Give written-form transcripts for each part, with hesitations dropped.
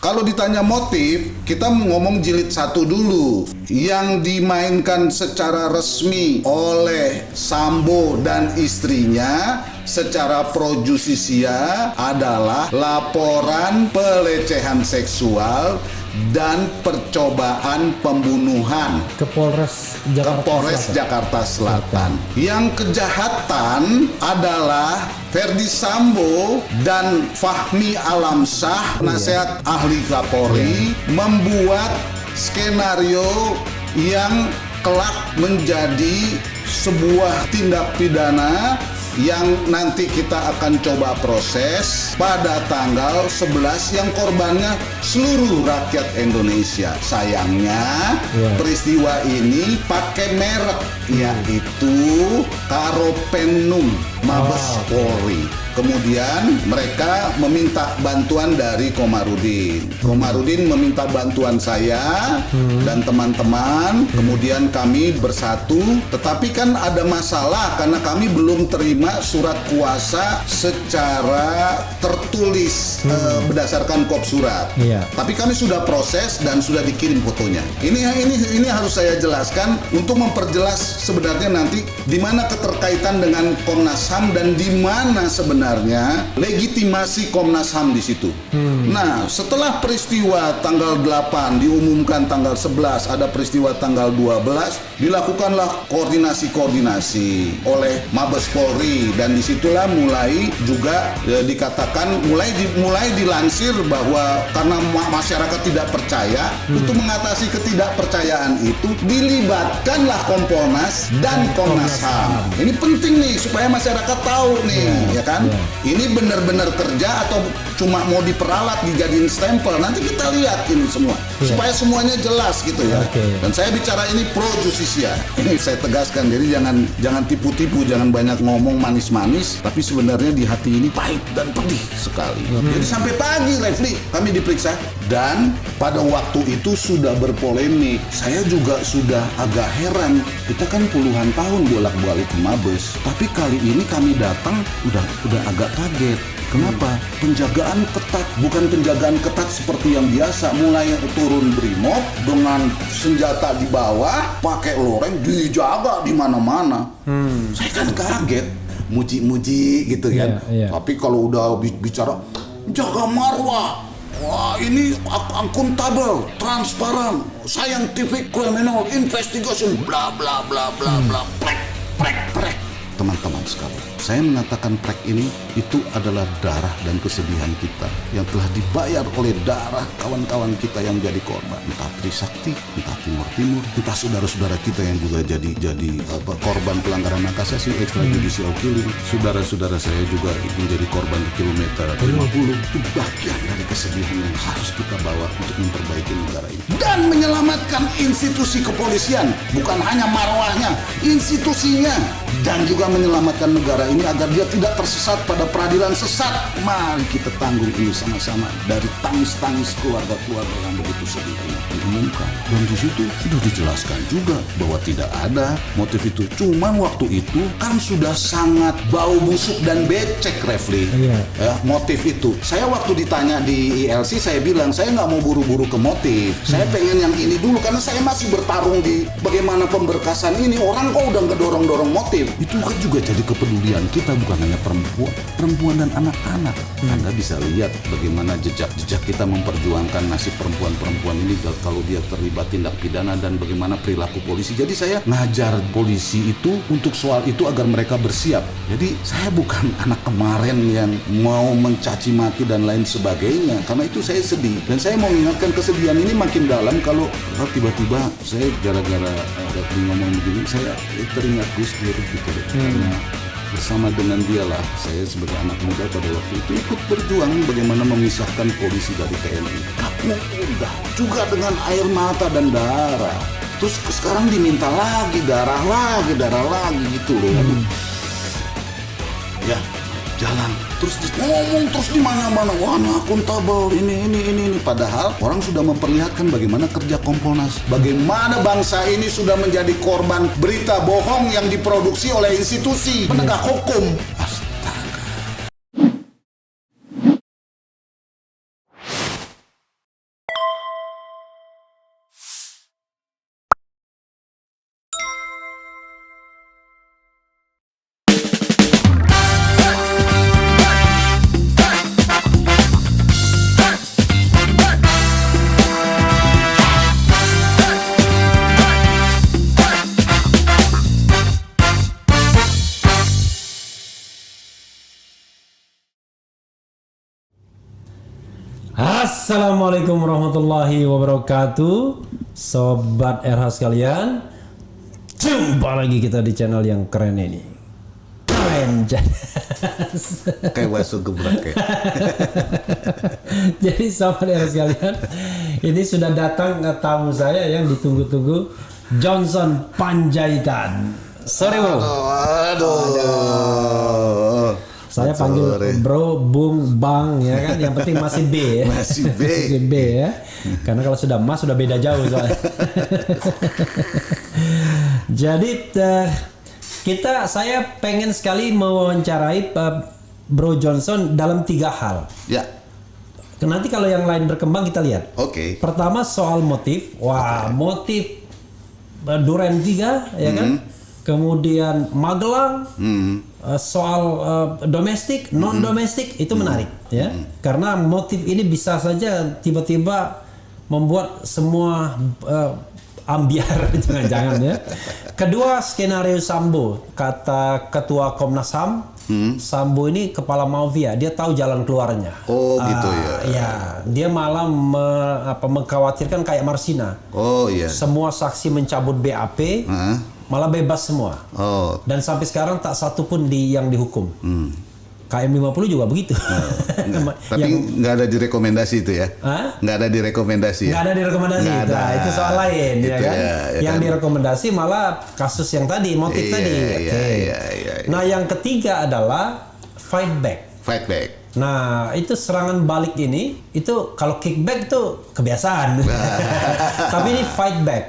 Kalau ditanya motif, kita ngomong jilid 1 dulu. Yang dimainkan secara resmi oleh Sambo dan istrinya secara pro justisia adalah laporan pelecehan seksual dan percobaan pembunuhan ke Polres Jakarta Selatan. Yang kejahatan adalah Ferdi Sambo dan Fahmi Alamsyah, nasihat ahli Kapolri, membuat skenario yang kelak menjadi sebuah tindak pidana yang nanti kita akan coba proses pada tanggal 11 yang korbannya seluruh rakyat Indonesia. Sayangnya peristiwa ini pakai merek, yaitu Karopenum Mabes Polri. Kemudian mereka meminta bantuan dari Komarudin. Komarudin meminta bantuan saya dan teman-teman. Kemudian kami bersatu. Tetapi kan ada masalah karena kami belum terima surat kuasa secara tertulis berdasarkan kop surat. Tapi kami sudah proses dan sudah dikirim fotonya. Ini harus saya jelaskan untuk memperjelas sebenarnya nanti di mana keterkaitan dengan Komnas HAM dan di mana sebenarnya legitimasi Komnas HAM di situ. Nah, setelah peristiwa tanggal 8 diumumkan tanggal 11, ada peristiwa tanggal 12, dilakukanlah koordinasi oleh Mabes Polri dan disitulah mulai juga dikatakan mulai dilansir bahwa karena masyarakat tidak percaya, untuk mengatasi ketidakpercayaan itu dilibatkanlah Kompolnas dan Komnas HAM. Ini penting nih supaya masyarakat tahu nih, ya kan? Ini benar-benar kerja atau cuma mau diperalat dijadiin stempel? Nanti kita lihat ini semua supaya semuanya jelas gitu ya. Dan saya bicara ini pro justisia. Ini saya tegaskan, jadi jangan tipu-tipu, jangan banyak ngomong manis-manis, tapi sebenarnya di hati ini pahit dan pedih sekali. Jadi sampai pagi Refli kami diperiksa dan pada waktu itu sudah berpolemik. Saya juga sudah agak heran. Kita kan puluhan tahun bolak-balik ke Mabes, tapi kali ini kami datang udah agak kaget. Kenapa? Penjagaan ketat, bukan penjagaan ketat seperti yang biasa. Mulai turun brimob dengan senjata di bawah, pakai loreng, dijaga di mana-mana. Saya kan kaget, muji-muji gitu kan. Tapi kalau udah bicara jaga marwah, wah ini akuntabel, transparan, scientific criminal investigation, bla bla bla bla bla, prek. Teman-teman sekalian, saya mengatakan prek ini itu adalah darah dan kesedihan kita yang telah dibayar oleh darah kawan-kawan kita yang jadi korban, entah Trisakti, entah Timur, entah saudara-saudara kita yang juga jadi korban pelanggaran hak asasi, extrajudicial killing. Saudara-saudara saya juga menjadi korban di kilometer 50. Itu bagian dari kesedihan yang harus kita bawa untuk memperbaiki negara ini dan menyelamatkan institusi kepolisian, bukan hanya marwahnya, institusinya, dan juga menyelamatkan negara ini agar dia tidak tersesat pada peradilan sesat. Mari kita tanggung ini sama-sama dari tangis-tangis keluarga-keluarga yang begitu sedih ini diumumkan. Dan di situ sudah dijelaskan juga bahwa tidak ada motif itu. Cuman waktu itu kan sudah sangat bau busuk dan becek, Refli. Motif itu. Saya waktu ditanya di ILC, saya bilang saya nggak mau buru-buru ke motif. Saya pengen yang ini dulu karena saya masih bertarung di bagaimana pemberkasan ini. Orang kok udah ngedorong-dorong motif. Itu kan juga jadi kepedulian kita, bukan hanya perempuan dan anak-anak. Anda bisa lihat bagaimana jejak-jejak kita memperjuangkan nasib perempuan-perempuan ini kalau dia terlibat tindak pidana dan bagaimana perilaku polisi. Jadi saya ngajar polisi itu untuk soal itu agar mereka bersiap. Jadi saya bukan anak kemarin yang mau mencaci maki dan lain sebagainya. Karena itu saya sedih dan saya mau mengingatkan kesedihan ini makin dalam kalau tiba-tiba saya gara-gara ngomong begini saya teringat Gus Dur gitu. Karena bersama dengan dialah saya sebagai anak muda pada waktu itu ikut berjuang bagaimana memisahkan polisi dari TNI. Kamu udah juga dengan air mata dan darah. Terus sekarang diminta lagi darah lagi gitu loh. Ya, jalan terus ngomong terus di mana-mana, wah ini akuntabel, ini padahal orang sudah memperlihatkan bagaimana kerja Kompolnas, bagaimana bangsa ini sudah menjadi korban berita bohong yang diproduksi oleh institusi penegak hukum. Assalamualaikum warahmatullahi wabarakatuh, Sobat RH sekalian. Jumpa lagi kita di channel yang keren ini. Keren Jadas. Kayak bakso gebrak ya. Jadi Sobat RH sekalian, ini sudah datang tamu saya yang ditunggu-tunggu, Johnson Panjaitan. Sorry bro. Aduh. Saya panggil bro, bung, bang ya kan. Yang penting masih B ya. Masih B. Masih B ya. Karena kalau sudah mas sudah beda jauh soalnya. Jadi saya pengen sekali mewawancarai Bro Johnson dalam 3 hal. Ya. Nanti kalau yang lain berkembang kita lihat. Oke. Pertama soal motif. Wah, motif Duren 3 ya kan. Kemudian Magelang. Soal domestik, non domestik itu menarik ya. Karena motif ini bisa saja tiba-tiba membuat semua ambiar jangan-jangan ya. Kedua, skenario Sambo. Kata Ketua Komnas HAM, Sambo ini kepala mafia, dia tahu jalan keluarnya. Oh gitu ya. Ya, dia malah mengkhawatirkan kayak Marsina. Oh iya. Semua saksi mencabut BAP, malah bebas semua. Oh. Dan sampai sekarang tak satu pun yang dihukum. KM 50 juga begitu. Tapi nggak ada direkomendasi itu ya? Nggak ada direkomendasi ya? Nggak ada direkomendasi. Nggak ada. Nah, itu soal lain ya kan? Ya yang kan? direkomendasi malah kasus yang tadi, motif tadi. Iya. Nah, yang ketiga adalah fight back. Fight back. Nah, itu serangan balik ini, itu kalau kickback itu kebiasaan. Tapi ini fight back.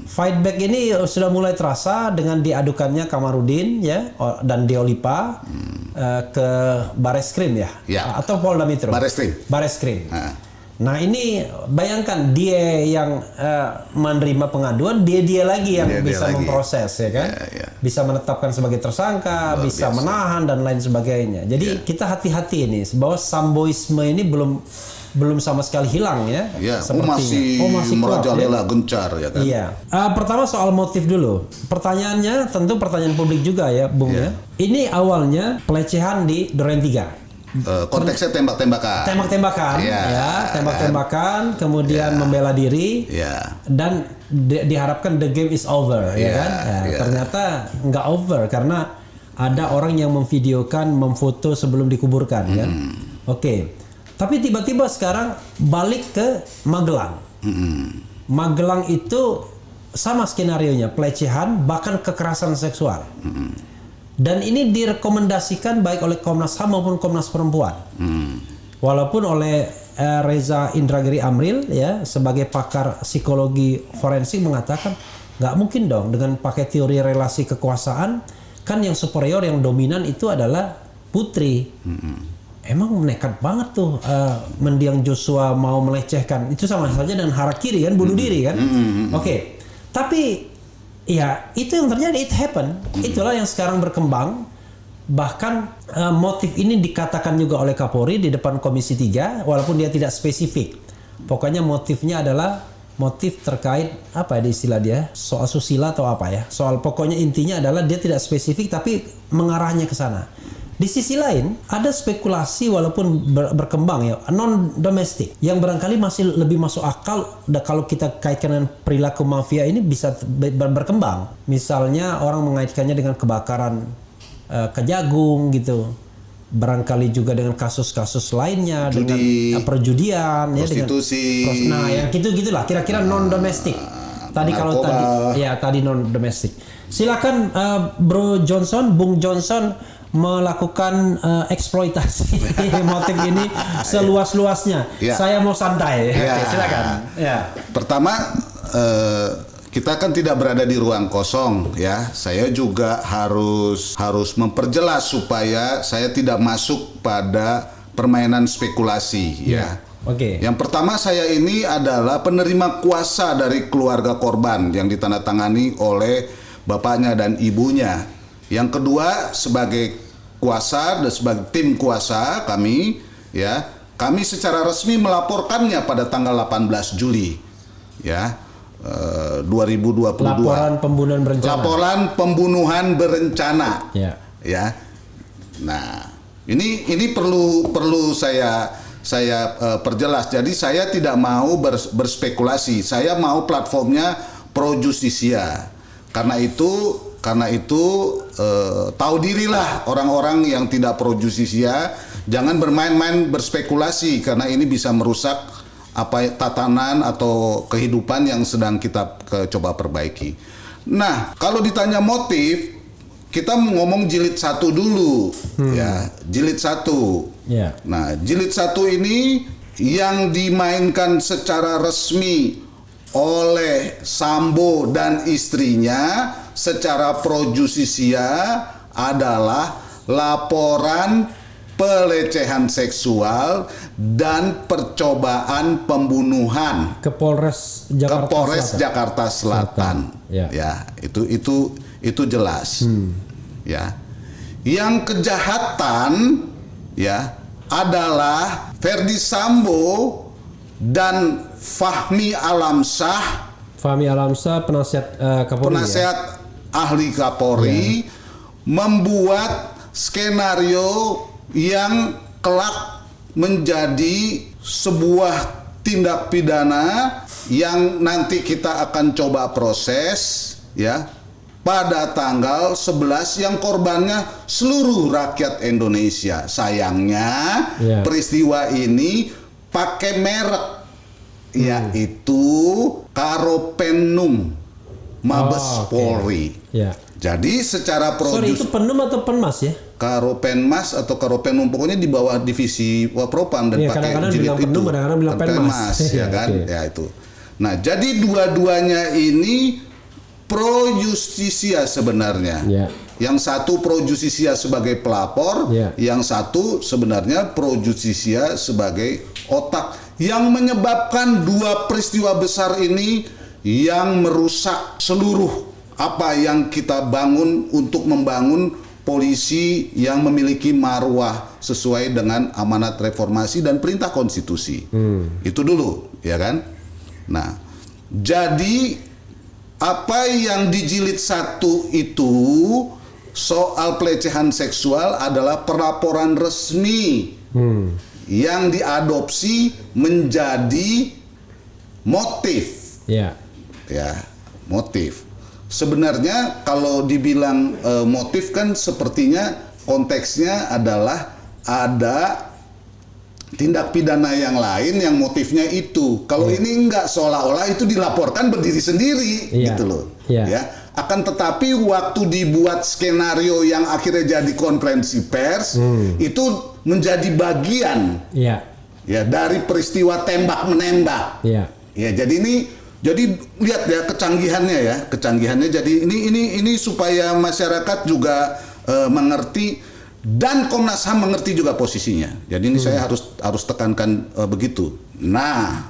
Fight back ini sudah mulai terasa dengan diadukannya Kamarudin ya dan Deolipa ke Bareskrim ya, atau Polda Metro. Bareskrim. Nah ini bayangkan dia yang menerima pengaduan, dia lagi yang bisa memproses ya kan, bisa menetapkan sebagai tersangka, bisa menahan dan lain sebagainya. Jadi kita hati-hati ini bahwa Samboisme ini belum sama sekali hilang ya. Masih merajalela gencar ya kan. Iya. Pertama soal motif dulu. Pertanyaannya tentu pertanyaan publik juga ya, Bung ya. Ini awalnya pelecehan di Duren 3. Konteksnya tembak-tembakan. Tembak-tembakan, kemudian membela diri. Dan diharapkan the game is over ya kan. Ternyata nggak over karena ada orang yang memvideokan, memfoto sebelum dikuburkan ya. Oke. Tapi tiba-tiba sekarang balik ke Magelang. Magelang itu sama skenarionya, pelecehan bahkan kekerasan seksual. Dan ini direkomendasikan baik oleh Komnas HAM maupun Komnas Perempuan. Walaupun oleh Reza Indragiri Amril ya sebagai pakar psikologi forensik mengatakan nggak mungkin dong dengan pakai teori relasi kekuasaan, kan yang superior, yang dominan itu adalah putri. Emang nekat banget tuh mendiang Joshua mau melecehkan. Itu sama saja dengan harakiri kan, bunuh diri kan. Oke. Tapi ya itu yang terjadi, it happen. Itulah yang sekarang berkembang. Bahkan motif ini dikatakan juga oleh Kapolri di depan Komisi 3 walaupun dia tidak spesifik. Pokoknya motifnya adalah motif terkait apa ya istilah dia, soal susila atau apa ya. Soal pokoknya intinya adalah dia tidak spesifik tapi mengarahnya ke sana. Di sisi lain, ada spekulasi walaupun berkembang ya, non-domestik, yang barangkali masih lebih masuk akal kalau kita kaitkan dengan perilaku mafia ini bisa berkembang. Misalnya orang mengaitkannya dengan kebakaran Kejagung gitu. Barangkali juga dengan kasus-kasus lainnya, dengan perjudian, prostitusi. Yang gitu-gitulah, kira-kira non-domestik. Tadi kalau tadi non-domestik. Silakan Bro Johnson, Bung Johnson melakukan eksploitasi motif ini seluas-luasnya. Saya mau santai. Silakan. Pertama, kita kan tidak berada di ruang kosong ya. Saya juga harus memperjelas supaya saya tidak masuk pada permainan spekulasi ya. Oke. Yang pertama, saya ini adalah penerima kuasa dari keluarga korban yang ditandatangani oleh bapaknya dan ibunya. Yang kedua, sebagai kuasa dan sebagai tim kuasa kami secara resmi melaporkannya pada tanggal 18 Juli ya 2022. Laporan pembunuhan berencana. Ya. Nah, ini perlu saya perjelas. Jadi saya tidak mau berspekulasi. Saya mau platformnya pro justisia. Karena itu tahu dirilah orang-orang yang tidak pro justisia, jangan bermain-main berspekulasi karena ini bisa merusak tatanan atau kehidupan yang sedang kita coba perbaiki. Nah, kalau ditanya motif, kita ngomong jilid 1 dulu, ya, jilid 1. Yeah. Nah, jilid 1 ini yang dimainkan secara resmi oleh Sambo dan istrinya secara pro justisia adalah laporan pelecehan seksual dan percobaan pembunuhan ke Polres Jakarta Selatan. Ya, itu jelas. Ya. Yang kejahatan ya adalah Ferdi Sambo dan Fahmi Alamsyah, penasihat Kapolri, penasihat ahli Kapolri, membuat skenario yang kelak menjadi sebuah tindak pidana yang nanti kita akan coba proses ya pada tanggal 11 yang korbannya seluruh rakyat Indonesia. Sayangnya peristiwa ini pakai merek yaitu Karopenum Mabes Polri. Jadi secara itu Penum atau Penmas ya? Karopenmas atau Karopenum, pokoknya di bawah divisi Wapropam dan pakai jilid itu. Penum, kadang-kadang bilang Penmas. Ya kan? Ya itu. Nah, jadi dua-duanya ini pro justisia sebenarnya. Yang satu pro justisia sebagai pelapor, yang satu sebenarnya pro justisia sebagai otak yang menyebabkan dua peristiwa besar ini yang merusak seluruh apa yang kita bangun untuk membangun polisi yang memiliki marwah sesuai dengan amanat reformasi dan perintah konstitusi. Itu dulu, ya kan? Nah, jadi apa yang di jilid 1 itu soal pelecehan seksual adalah pelaporan resmi yang diadopsi menjadi motif. Ya, motif. Sebenarnya kalau dibilang motif kan sepertinya konteksnya adalah ada tindak pidana yang lain yang motifnya itu. Kalau ini enggak, seolah-olah itu dilaporkan berdiri sendiri gitu loh. Ya. Akan tetapi waktu dibuat skenario yang akhirnya jadi konferensi pers itu menjadi bagian ya dari peristiwa tembak menembak. Ya, jadi lihat ya kecanggihannya. Jadi ini supaya masyarakat juga mengerti dan Komnas HAM mengerti juga posisinya. Jadi ini saya harus tekankan begitu. Nah,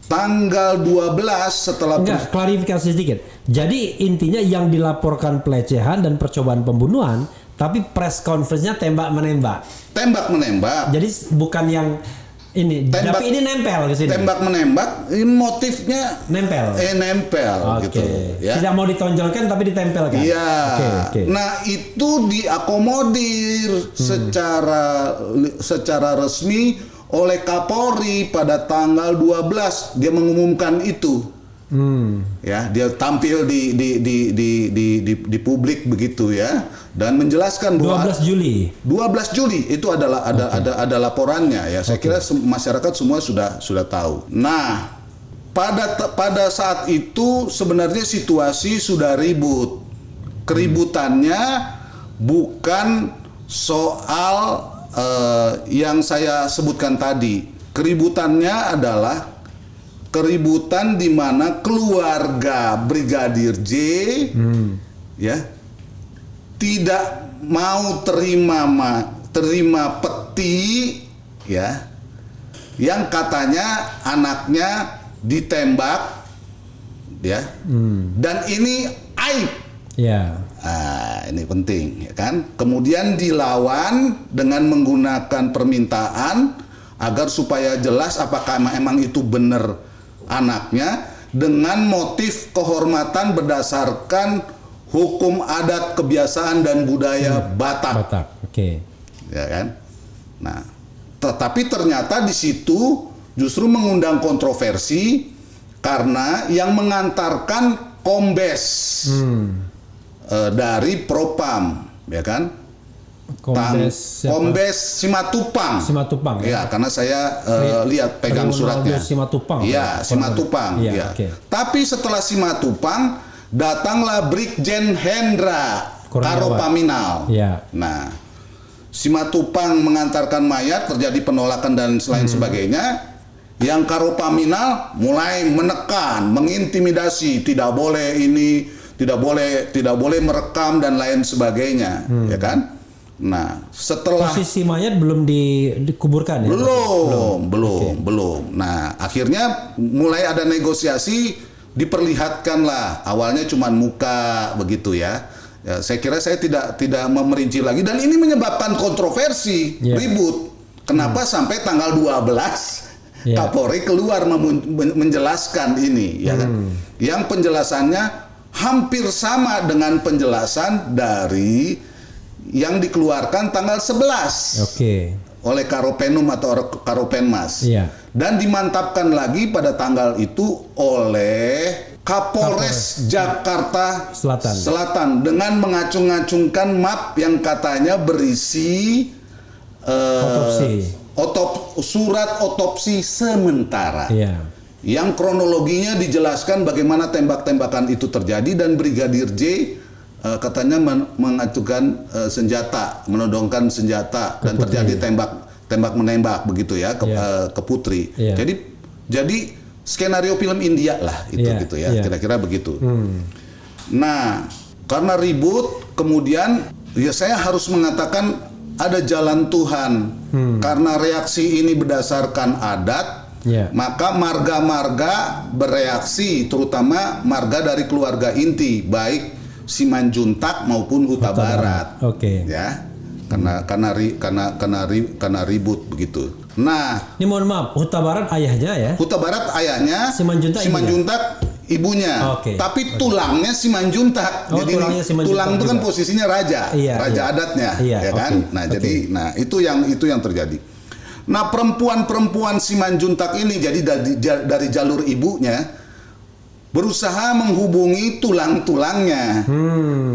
tanggal 12 setelah klarifikasi sedikit. Jadi intinya yang dilaporkan pelecehan dan percobaan pembunuhan, tapi press conference-nya tembak menembak. Tembak menembak. Jadi bukan yang ini, tapi ini nempel ke sini. Tembak menembak, ini motifnya nempel. Gitu. Ya. Tidak mau ditonjolkan tapi ditempelkan. Iya. Nah, itu diakomodir secara resmi oleh Kapolri pada tanggal 12. Dia mengumumkan itu. Ya, dia tampil di publik begitu ya, dan menjelaskan bahwa 12 Juli itu ada laporannya ya. Saya kira masyarakat semua sudah tahu. Nah, pada saat itu sebenarnya situasi sudah ribut. Keributannya bukan soal yang saya sebutkan tadi. Keributannya adalah keributan di mana keluarga Brigadir J ya tidak mau terima peti ya yang katanya anaknya ditembak ya dan ini aib. Ini penting ya kan. Kemudian dilawan dengan menggunakan permintaan agar supaya jelas apakah emang itu benar anaknya, dengan motif kehormatan berdasarkan hukum adat kebiasaan dan budaya Batak. Oke. Ya kan? Nah, Tetapi ternyata di situ justru mengundang kontroversi karena yang mengantarkan kombes dari Propam, ya kan? Kombes Simatupang. Simatupang. Ya, karena saya lihat pegang suratnya. Simatupang. Ya, Simatupang. Ya. Okay. Tapi setelah Simatupang datanglah Brigjen Hendra Karopaminal. Ya. Nah, Simatupang mengantarkan mayat, terjadi penolakan dan selain sebagainya. Yang Karopaminal mulai menekan, mengintimidasi, tidak boleh ini, tidak boleh merekam dan lain sebagainya, ya kan? Nah, setelah posisi mayat belum dikuburkan ya? Belum. Nah, akhirnya mulai ada negosiasi, diperlihatkanlah. Awalnya cuma muka begitu ya. Ya, saya kira saya tidak memerinci lagi dan ini menyebabkan kontroversi, ribut. Kenapa sampai tanggal 12 Kapolri keluar menjelaskan ini, ya kan? Yang penjelasannya hampir sama dengan penjelasan dari yang dikeluarkan tanggal 11 oleh Karopenum atau Karopenmas, dan dimantapkan lagi pada tanggal itu oleh Kapolres Jakarta Selatan dengan mengacung-acungkan map yang katanya berisi surat otopsi sementara. Yang kronologinya dijelaskan bagaimana tembak-tembakan itu terjadi dan Brigadir J katanya mengacukan senjata, menodongkan senjata dan terjadi tembak menembak begitu ya ke Putri. Jadi skenario film India lah itu gitu ya, kira-kira begitu. Nah, karena ribut kemudian ya saya harus mengatakan ada jalan Tuhan. Karena reaksi ini berdasarkan adat, maka marga-marga bereaksi, terutama marga dari keluarga inti, baik Simanjuntak maupun Huta Barat. Ya. Karena ribut begitu. Nah, ini mohon maaf, Huta Barat ayahnya ya? Huta Barat ayahnya, Simanjuntak ibunya. Tapi tulangnya Simanjuntak. Jadi tulang itu kan posisinya raja adatnya, ya kan? Nah, jadi itu yang terjadi. Nah, perempuan Simanjuntak ini jadi dari jalur ibunya berusaha menghubungi tulang-tulangnya.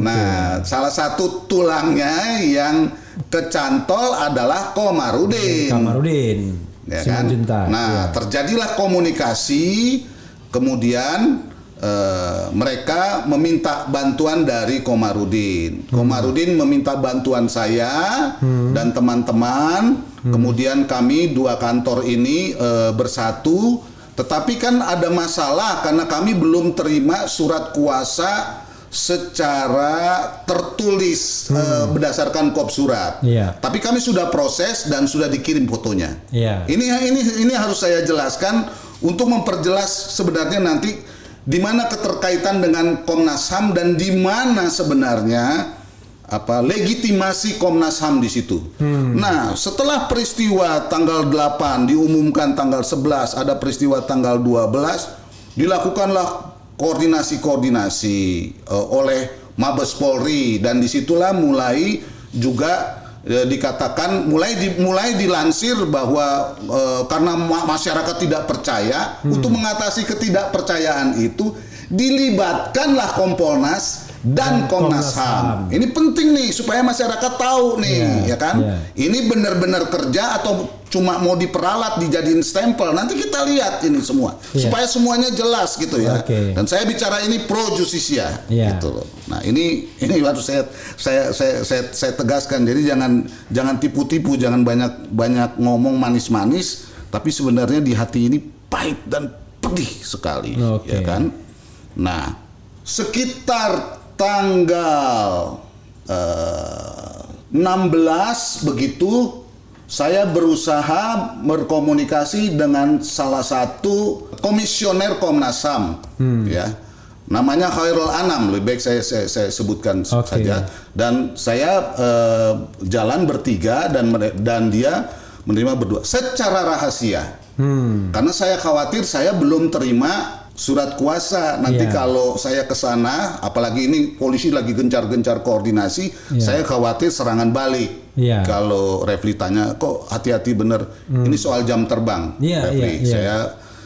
Nah, salah satu tulangnya yang kecantol adalah Komarudin. Ya kan? Nah, terjadilah komunikasi, kemudian mereka meminta bantuan dari Komarudin. Komarudin meminta bantuan saya dan teman-teman. Kemudian kami dua kantor ini bersatu. Tetapi kan ada masalah karena kami belum terima surat kuasa secara tertulis berdasarkan kop surat. Tapi kami sudah proses dan sudah dikirim fotonya. Ini harus saya jelaskan untuk memperjelas sebenarnya nanti di mana keterkaitan dengan Komnas HAM dan di mana sebenarnya legitimasi Komnas HAM di situ. Nah, setelah peristiwa tanggal 8 diumumkan tanggal 11, ada peristiwa tanggal 12, dilakukanlah koordinasi oleh Mabes Polri dan disitulah mulai juga dikatakan mulai dilansir bahwa karena masyarakat tidak percaya, untuk mengatasi ketidakpercayaan itu dilibatkanlah Kompolnas dan Komnas HAM. Ini penting nih supaya masyarakat tahu nih, ya kan? Ini benar-benar kerja atau cuma mau diperalat dijadiin stempel. Nanti kita lihat ini semua supaya semuanya jelas gitu ya. Dan saya bicara ini pro justisia gitu loh. Nah, ini harus saya tegaskan. Jadi jangan tipu-tipu, jangan banyak ngomong manis-manis, tapi sebenarnya di hati ini pahit dan pedih sekali, ya kan? Nah, sekitar tanggal 16 begitu saya berusaha berkomunikasi dengan salah satu komisioner Komnas HAM, ya, namanya Khairul Anam, lebih baik saya sebutkan saja. Dan saya jalan bertiga dan dia menerima berdua secara rahasia, karena saya khawatir saya belum terima surat kuasa. Nanti kalau saya ke sana, apalagi ini polisi lagi gencar-gencar koordinasi, saya khawatir serangan balik. Kalau Refli tanya, kok hati-hati bener, ini soal jam terbang, Refli.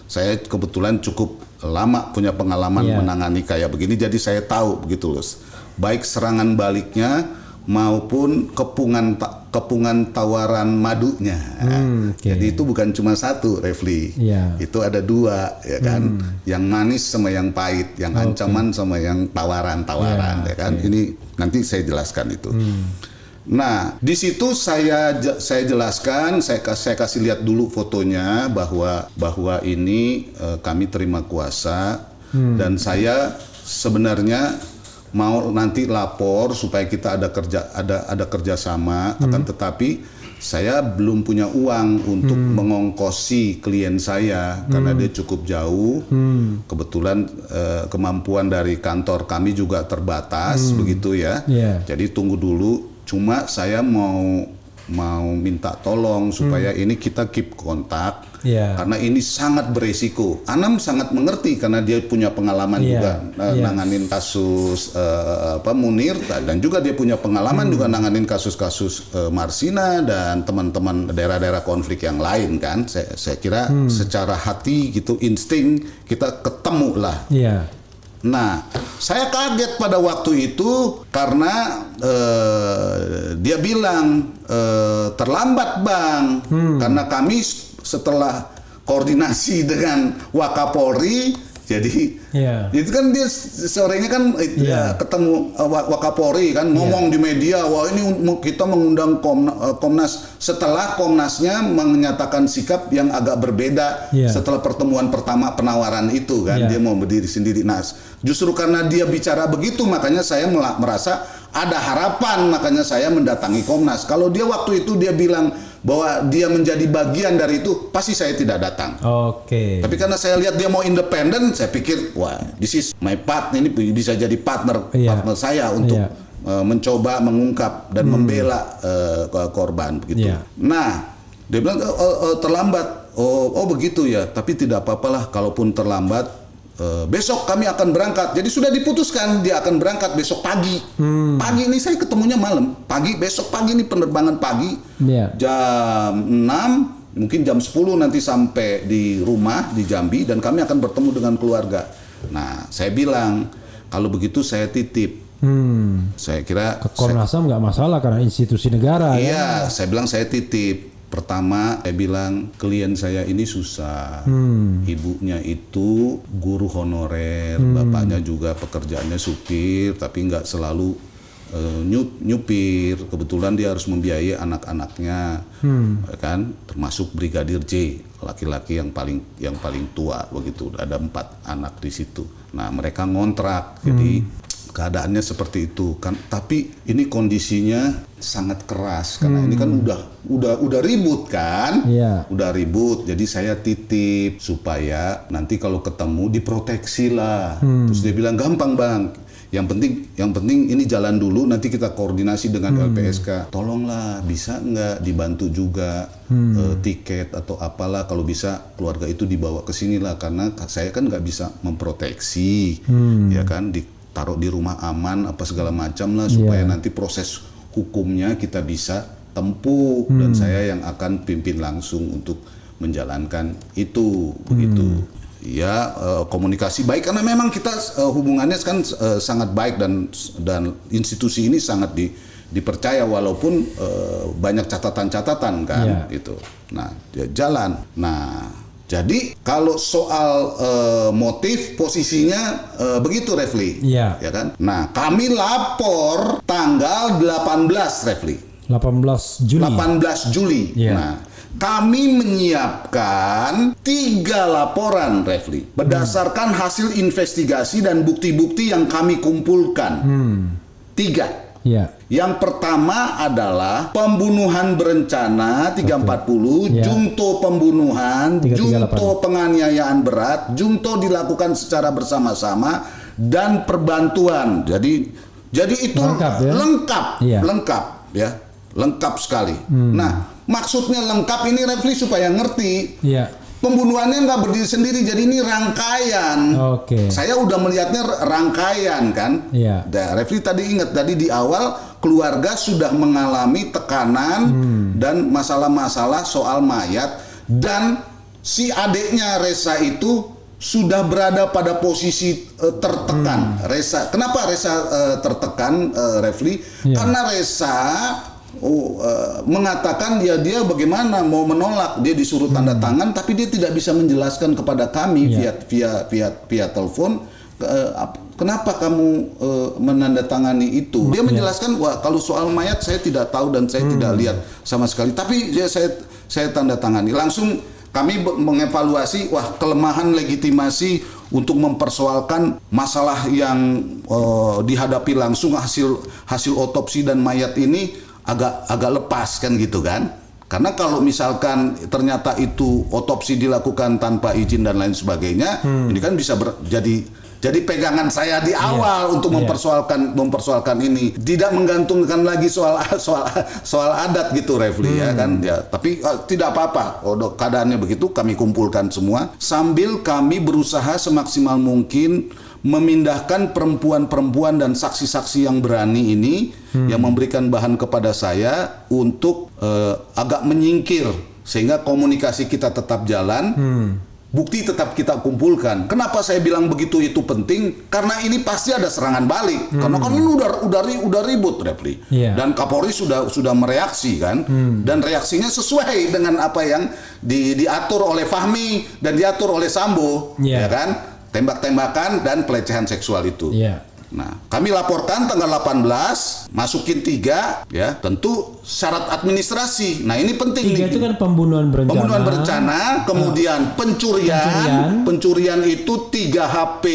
Saya kebetulan cukup lama punya pengalaman menangani kayak begini, jadi saya tahu begitu loh. Baik serangan baliknya maupun kepungan tawaran madunya. Jadi itu bukan cuma satu, Refli. Itu ada dua, ya kan? Yang manis sama yang pahit, yang ancaman sama yang tawaran-tawaran, ya kan? Ini nanti saya jelaskan itu. Nah, di situ saya jelaskan, saya kasih lihat dulu fotonya bahwa ini kami terima kuasa dan saya sebenarnya mau nanti lapor supaya kita ada kerjasama, akan tetapi saya belum punya uang untuk mengongkosi klien saya karena dia cukup jauh. Kebetulan kemampuan dari kantor kami juga terbatas, begitu ya. Jadi tunggu dulu. Cuma saya mau minta tolong supaya ini kita keep kontak karena ini sangat beresiko. Anam sangat mengerti karena dia punya pengalaman juga nanganin kasus Munir, dan juga dia punya pengalaman juga nanganin kasus-kasus Marsina dan teman-teman daerah-daerah konflik yang lain kan. Saya kira secara hati gitu, insting kita ketemu lah. Nah, saya kaget pada waktu itu karena dia bilang terlambat Bang, karena kami setelah koordinasi dengan Wakapolri, jadi itu kan dia sorenya kan ketemu Wakapolri kan ngomong di media, wah ini kita mengundang Komnas setelah Komnasnya menyatakan sikap yang agak berbeda setelah pertemuan pertama penawaran itu kan, dia mau berdiri sendiri. Nah, justru karena dia bicara begitu makanya saya merasa ada harapan, makanya saya mendatangi Komnas. Kalau dia waktu itu dia bilang bahwa dia menjadi bagian dari itu, pasti saya tidak datang. Tapi karena saya lihat dia mau independen, saya pikir wah, this is my partner, ini bisa jadi partner saya untuk mencoba mengungkap dan membela korban begitu. Nah, dia bilang terlambat. Oh begitu ya, tapi tidak apa-apalah kalaupun terlambat. Besok kami akan berangkat. Jadi sudah diputuskan dia akan berangkat besok pagi. Pagi ini saya ketemunya malam. Besok pagi ini penerbangan pagi. Jam 6, mungkin jam 10 nanti sampai di rumah di Jambi dan kami akan bertemu dengan keluarga. Nah, saya bilang kalau begitu saya titip. Saya kira Komnas HAM nggak masalah karena institusi negara. Iya, saya bilang saya titip. Pertama, saya bilang klien saya ini susah. Ibunya itu guru honorer, bapaknya juga pekerjaannya supir, tapi nggak selalu nyupir. Kebetulan dia harus membiayai anak-anaknya, kan, termasuk Brigadir J, laki-laki yang paling tua begitu. Ada 4 anak di situ. Nah, mereka ngontrak, jadi keadaannya seperti itu kan, tapi ini kondisinya sangat keras karena ini kan udah ribut kan, udah ribut. Jadi saya titip supaya nanti kalau ketemu diproteksi lah. Terus dia bilang gampang Bang, yang penting ini jalan dulu, nanti kita koordinasi dengan LPSK. Tolonglah bisa nggak dibantu juga tiket atau apalah, kalau bisa keluarga itu dibawa ke sini lah, karena saya kan nggak bisa memproteksi, ya kan, taruh di rumah aman apa segala macam lah supaya nanti proses hukumnya kita bisa tempuh dan saya yang akan pimpin langsung untuk menjalankan itu begitu. Ya, komunikasi baik karena memang kita hubungannya kan sangat baik dan institusi ini sangat dipercaya walaupun banyak catatan-catatan kan itu. Nah, dia jalan. Nah, jadi kalau soal motif posisinya begitu Refli, ya kan? Nah, kami lapor tanggal 18 Refli. 18 Juli. Nah, kami menyiapkan 3 laporan Refli berdasarkan hasil investigasi dan bukti-bukti yang kami kumpulkan. 3. Yang pertama adalah pembunuhan berencana 340, junto pembunuhan, junto penganiayaan berat, junto dilakukan secara bersama-sama dan perbantuan. Jadi itu lengkap lengkap sekali. Nah, maksudnya lengkap ini Refli supaya ngerti. pembunuhannya nggak berdiri sendiri, jadi ini rangkaian. Saya udah melihatnya rangkaian kan. Refli tadi ingat tadi di awal keluarga sudah mengalami tekanan dan masalah-masalah soal mayat, dan si adiknya Reza itu sudah berada pada posisi tertekan. Kenapa Reza tertekan, Refli? Karena Reza mengatakan dia bagaimana mau menolak, dia disuruh tanda tangan tapi dia tidak bisa menjelaskan kepada kami via telepon kenapa kamu menandatangani itu. Dia menjelaskan, wah kalau soal mayat saya tidak tahu dan saya tidak lihat sama sekali, tapi saya tanda tangani. Langsung kami mengevaluasi, wah kelemahan legitimasi untuk mempersoalkan masalah yang dihadapi langsung hasil otopsi dan mayat ini agak lepas kan gitu kan. Karena kalau misalkan ternyata itu otopsi dilakukan tanpa izin dan lain sebagainya, ini kan bisa jadi pegangan saya di awal untuk mempersoalkan ini, tidak menggantungkan lagi soal adat gitu, Refli, ya kan, ya. Tapi tidak apa-apa, keadaannya begitu, kami kumpulkan semua sambil kami berusaha semaksimal mungkin memindahkan perempuan-perempuan dan saksi-saksi yang berani ini yang memberikan bahan kepada saya untuk agak menyingkir sehingga komunikasi kita tetap jalan. Bukti tetap kita kumpulkan. Kenapa saya bilang begitu itu penting? Karena ini pasti ada serangan balik. Karena kan ini udah ribut, Refli. Dan Kapolri sudah mereaksi kan. Dan reaksinya sesuai dengan apa yang diatur oleh Fahmi dan diatur oleh Sambo, ya kan? Tembak-tembakan dan pelecehan seksual itu. Nah, kami laporkan tanggal 18, masukin 3, ya, tentu syarat administrasi. Nah, ini penting 3 itu kan pembunuhan berencana. Pembunuhan berencana, kemudian pencurian itu 3 HP.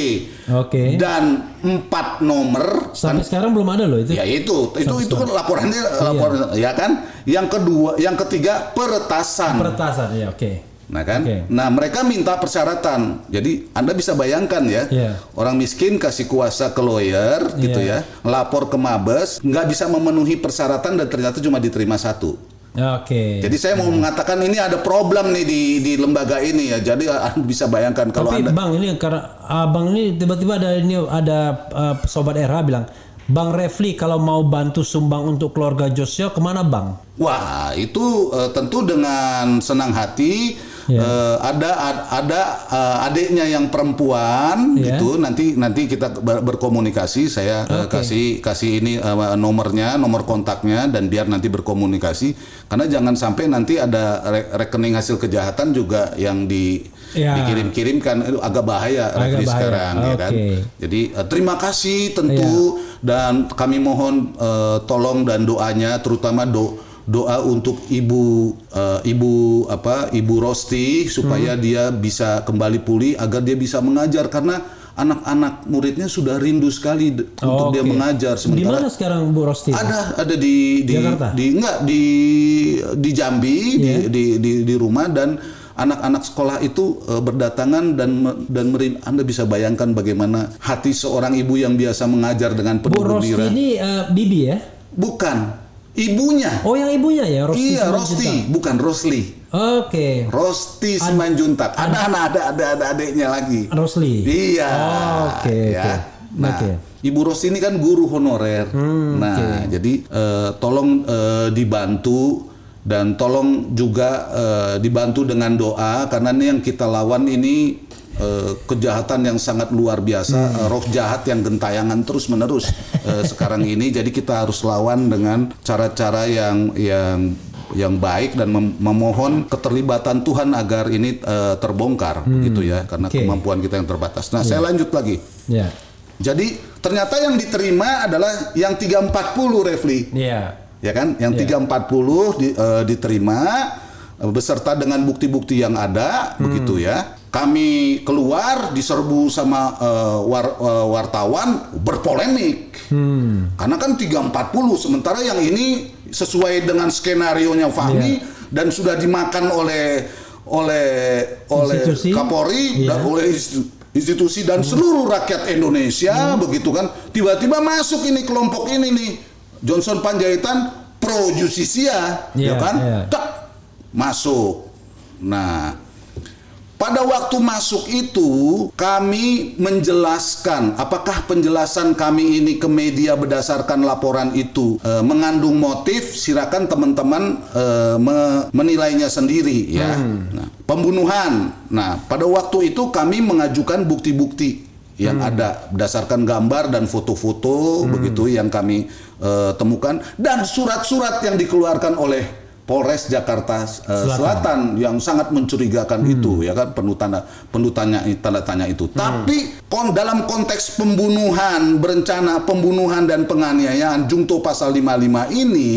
Dan 4 nomor. Sampai sekarang belum ada loh itu. Ya itu kan laporannya ya kan. Yang ketiga peretasan. Ya, Nah kan, nah mereka minta persyaratan. Jadi Anda bisa bayangkan ya, orang miskin kasih kuasa ke lawyer gitu ya, lapor ke Mabes, nggak bisa memenuhi persyaratan dan ternyata cuma diterima 1. Jadi saya mau mengatakan ini ada problem nih di lembaga ini ya. Jadi Anda bisa bayangkan kalau Tapi Anda. Bang ini karena Abang ini tiba-tiba ada sobat RH bilang, Bang Refli kalau mau bantu sumbang untuk keluarga Joshua kemana Bang? Wah itu tentu dengan senang hati. Ada adiknya yang perempuan gitu, nanti kita berkomunikasi, saya kasih ini nomor kontaknya dan biar nanti berkomunikasi, karena jangan sampai nanti ada rekening hasil kejahatan juga yang dikirim-kirimkan, itu agak bahaya sekarang ya kan. Jadi terima kasih tentu dan kami mohon tolong dan doanya, terutama doa untuk ibu Rosti supaya dia bisa kembali pulih agar dia bisa mengajar, karena anak-anak muridnya sudah rindu sekali untuk dia mengajar. Sementara di mana sekarang Bu Rosti? Ada di Jakarta? Di Jambi, di rumah, dan anak-anak sekolah itu berdatangan dan Anda bisa bayangkan bagaimana hati seorang ibu yang biasa mengajar dengan penuh gembira. Bu Rosti ini Bibi ya? Bukan. Ibunya. Oh, yang ibunya ya, Rosti. Iya, Rosti, bukan Rosli. Rosti Simanjuntak. Ada adiknya lagi. Rosli. Iya. Nah, Ibu Rosti ini kan guru honorer. Jadi tolong dibantu dan tolong juga dibantu dengan doa, karena ini yang kita lawan ini kejahatan yang sangat luar biasa, roh jahat yang gentayangan terus menerus sekarang ini. Jadi kita harus lawan dengan cara-cara yang baik dan memohon keterlibatan Tuhan agar ini terbongkar gitu ya, karena kemampuan kita yang terbatas. Nah, saya lanjut lagi. Jadi ternyata yang diterima adalah yang 340, Refli. Ya kan, yang 340 diterima beserta dengan bukti-bukti yang ada begitu ya. Kami keluar diserbu sama wartawan, berpolemik. Karena kan 340, sementara yang ini sesuai dengan skenarionya Fahmi dan sudah dimakan oleh Kapolri dan oleh institusi dan seluruh rakyat Indonesia begitu kan. Tiba-tiba masuk ini kelompok ini nih, Johnson Panjaitan pro justisia, ya kan? Tak masuk. Nah, pada waktu masuk itu kami menjelaskan apakah penjelasan kami ini ke media berdasarkan laporan itu mengandung motif, silakan teman-teman menilainya sendiri ya. Nah, pembunuhan. Nah, pada waktu itu kami mengajukan bukti-bukti yang ada berdasarkan gambar dan foto-foto begitu yang kami temukan, dan surat-surat yang dikeluarkan oleh Polres Jakarta Selatan yang sangat mencurigakan itu ya kan, penuh tanda tanya itu. Tapi dalam konteks pembunuhan, berencana pembunuhan dan penganiayaan Junto pasal 55 ini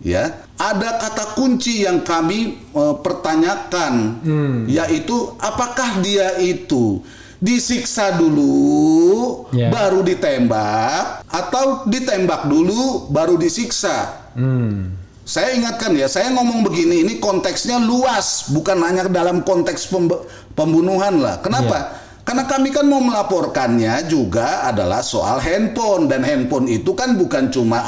ya, ada kata kunci yang kami pertanyakan, yaitu apakah dia itu disiksa dulu baru ditembak atau ditembak dulu baru disiksa. Saya ingatkan ya, saya ngomong begini, ini konteksnya luas, bukan hanya dalam konteks pembunuhan lah. Kenapa? Karena kami kan mau melaporkannya juga adalah soal handphone, dan handphone itu kan bukan cuma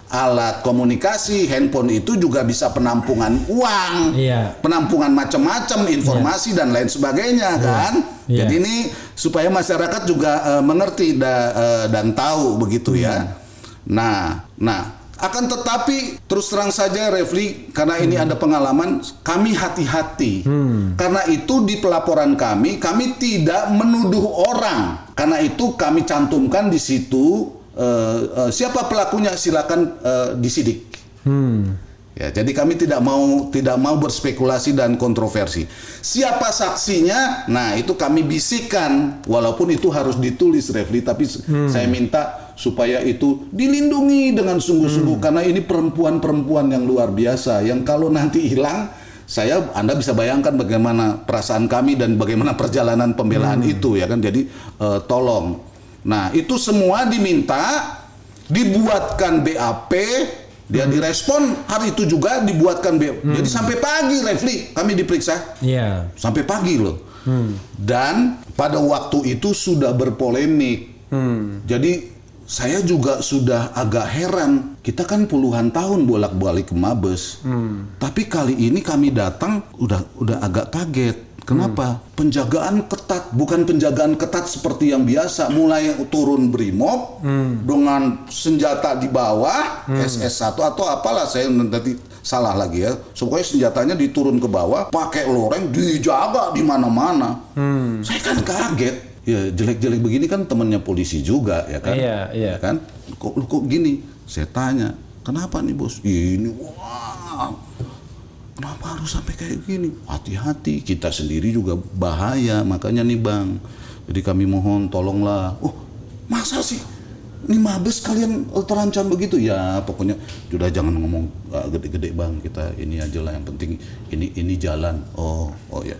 alat komunikasi, handphone itu juga bisa penampungan uang, penampungan macam-macam, informasi dan lain sebagainya kan. Jadi ini supaya masyarakat juga mengerti dan tahu begitu ya. Nah, akan tetapi terus terang saja Refli, karena ini ada pengalaman, kami hati-hati. Karena itu di pelaporan kami tidak menuduh orang. Karena itu kami cantumkan di situ siapa pelakunya silakan disidik. Ya, jadi kami tidak mau berspekulasi dan kontroversi. Siapa saksinya? Nah, itu kami bisikan, walaupun itu harus ditulis Refli, tapi saya minta supaya itu dilindungi dengan sungguh-sungguh, karena ini perempuan-perempuan yang luar biasa yang kalau nanti hilang, Anda bisa bayangkan bagaimana perasaan kami dan bagaimana perjalanan pembelaan itu ya kan. Jadi tolong. Nah, itu semua dibuatkan BAP. Dia direspon hari itu juga dibuatkan jadi sampai pagi Refli kami diperiksa. Sampai pagi loh. Dan pada waktu itu sudah berpolemik. Jadi saya juga sudah agak heran. Kita kan puluhan tahun bolak-balik ke Mabes. Tapi kali ini kami datang udah agak kaget. Kenapa? Penjagaan ketat, bukan penjagaan ketat seperti yang biasa. Mulai turun Brimob dengan senjata di bawah, SS1 atau apalah, saya nanti salah lagi ya. Pokoknya senjatanya diturun ke bawah, pakai loreng, dijaga di mana-mana. Saya kan kaget. Ya jelek-jelek begini kan temannya polisi juga ya kan. Iya. Kan? Kok gini? Saya tanya, kenapa nih bos? Ini kenapa harus sampai kayak gini? Hati-hati, kita sendiri juga bahaya, makanya nih Bang. Jadi kami mohon tolonglah. Oh, masa sih? Ini Mabes kalian terancam begitu? Ya, pokoknya sudah jangan ngomong gede-gede Bang. Kita ini aja lah, yang penting ini jalan. Oh ya.